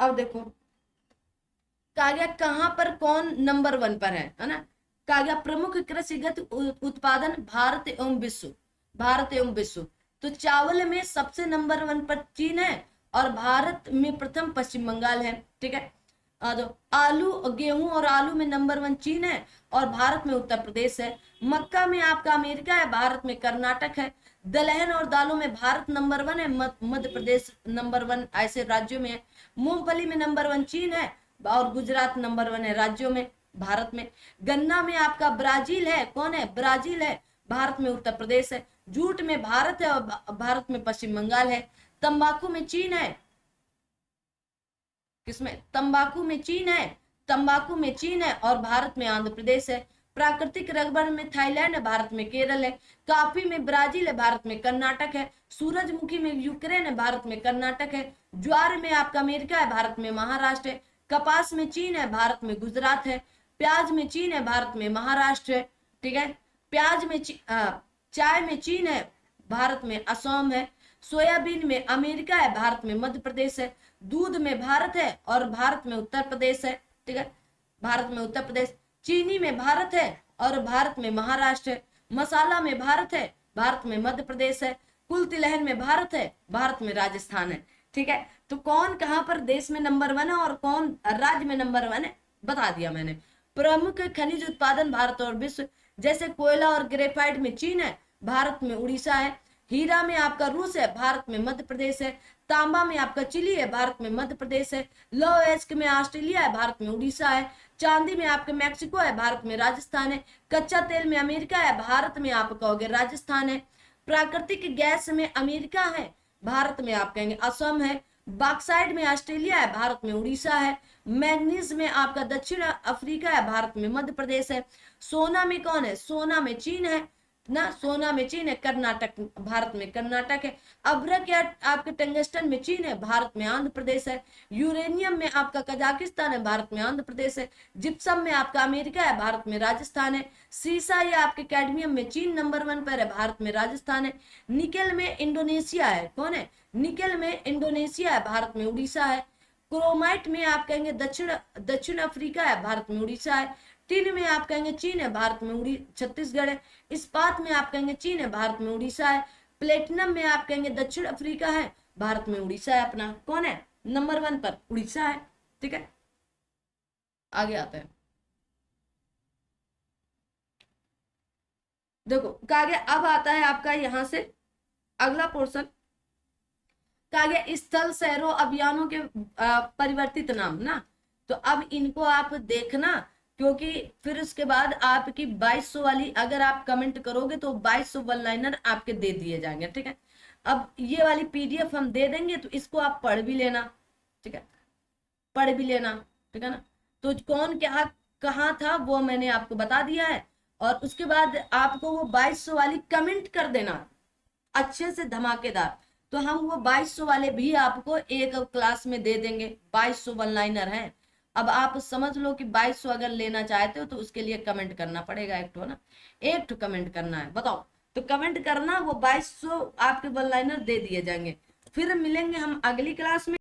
अब देखो कहा गया कहां पर कौन नंबर 1 पर है ना। कहा गया प्रमुख कृषिगत उत्पादन भारत एवं विश्व, भारत एवं विश्व। तो चावल में सबसे नंबर 1 पर चीन है और भारत में प्रथम पश्चिम बंगाल है, ठीक है। आलू, गेहूं और आलू में नंबर 1 चीन है और भारत में उत्तर प्रदेश है। मक्का में आपका अमेरिका है, भारत में कर्नाटक है। दलहन और दालों में भारत नंबर 1 है, मध्य प्रदेश नंबर 1 ऐसे राज्यों में है। मूंगफली में नंबर 1 चीन है और गुजरात नंबर 1 है राज्यों में, भारत में। गन्ना में आपका ब्राजील है, कौन है, ब्राजील है, भारत में उत्तर प्रदेश है। जूट में भारत है और भारत में पश्चिम बंगाल है। तंबाकू में चीन है, किसमें, तंबाकू में चीन है, तंबाकू में चीन है और भारत में आंध्र प्रदेश है। प्राकृतिक रबर में थाईलैंड है, भारत में केरल है। कॉफी में ब्राजील है, भारत में कर्नाटक है। सूरजमुखी में यूक्रेन है, भारत में कर्नाटक है। ज्वार में आपका अमेरिका है, भारत में महाराष्ट्र है। कपास में चीन है, भारत में गुजरात है। प्याज में चीन है, भारत में महाराष्ट्र है, ठीक है। प्याज में चाय में चीन है, भारत में असम है। सोयाबीन में अमेरिका है, भारत में मध्य प्रदेश है। दूध में भारत है और भारत में उत्तर प्रदेश है, ठीक है, भारत में उत्तर प्रदेश। चीनी में भारत है और भारत में महाराष्ट्र है। मसाला में भारत है, भारत में मध्य प्रदेश है। कुल तिलहन में भारत है, भारत में राजस्थान है, ठीक है। तो कौन कहां पर देश में नंबर 1 है और कौन राज्य में नंबर 1 है, बता दिया मैंने। प्रमुख खनिज उत्पादन भारत और विश्व, जैसे कोयला और ग्रेफाइट में चीन है, भारत में उड़ीसा है। हीरा में आपका रूस है, भारत में मध्य प्रदेश है। तांबा में आपका चिली है, भारत में मध्य प्रदेश है। लौह अयस्क में ऑस्ट्रेलिया है, भारत में उड़ीसा है। चांदी में आपके मैक्सिको है, भारत में राजस्थान है। कच्चा तेल में अमेरिका है, भारत में आप कहोगे राजस्थान है। प्राकृतिक गैस में अमेरिका है, भारत में आप कहेंगे असम है। बॉक्साइड में ऑस्ट्रेलिया है, भारत में उड़ीसा है। मैग्नीज में आपका दक्षिण अफ्रीका है, भारत में मध्य प्रदेश है। सोना में कौन है, सोना में चीन है। ना, सोना में चीन है, कर्नाटक भारत में कर्नाटक है। अभ्रक या आपके टंगस्टन में चीन है, भारत में आंध्र प्रदेश है। यूरेनियम में आपका कजाकिस्तान है, भारत में आंध्र प्रदेश है। जिप्सम में आपका अमेरिका है, भारत में राजस्थान है। सीसा या आपके कैडमियम में चीन नंबर 1 पर है, भारत में राजस्थान है। निकेल में इंडोनेशिया है, कौन है? निकेल में इंडोनेशिया है, भारत में उड़ीसा है। क्रोमाइट में आप कहेंगे दक्षिण दक्षिण अफ्रीका है, भारत में उड़ीसा है। टिन में आप कहेंगे चीन है, भारत में उड़ी छत्तीसगढ़ है। इस्पात में आप कहेंगे चीन है, भारत में उड़ीसा है। प्लेटिनम में आप कहेंगे दक्षिण अफ्रीका है, भारत में उड़ीसा है। अपना कौन है नंबर 1 पर? उड़ीसा है। ठीक है, आगे आते हैं। देखो कहा गया, अब आता है आपका यहां से अगला पोर्शन। कहा गया स्थल शहरों अभियानों के परिवर्तित नाम ना। तो अब इनको आप देखना, क्योंकि फिर उसके बाद आपकी 2200 वाली अगर आप कमेंट करोगे तो 2200 वन लाइनर आपके दे दिए जाएंगे। ठीक है, अब ये वाली पीडीएफ हम दे देंगे, तो इसको आप पढ़ भी लेना। ठीक है, पढ़ भी लेना। ठीक है ना, तो कौन क्या कहाँ था वो मैंने आपको बता दिया है। और उसके बाद आपको वो 2200 वाली कमेंट कर देना अच्छे से धमाकेदार। तो हम वो 2200 वाले भी आपको एक क्लास में दे देंगे। 2200 वन लाइनर है। अब आप समझ लो कि 2200 अगर लेना चाहते हो तो उसके लिए कमेंट करना पड़ेगा एक ठो ना, एक ठो कमेंट करना है, बताओ। तो कमेंट करना, वो 2200 आपके वन लाइनर दे दिए जाएंगे। फिर मिलेंगे हम अगली क्लास में।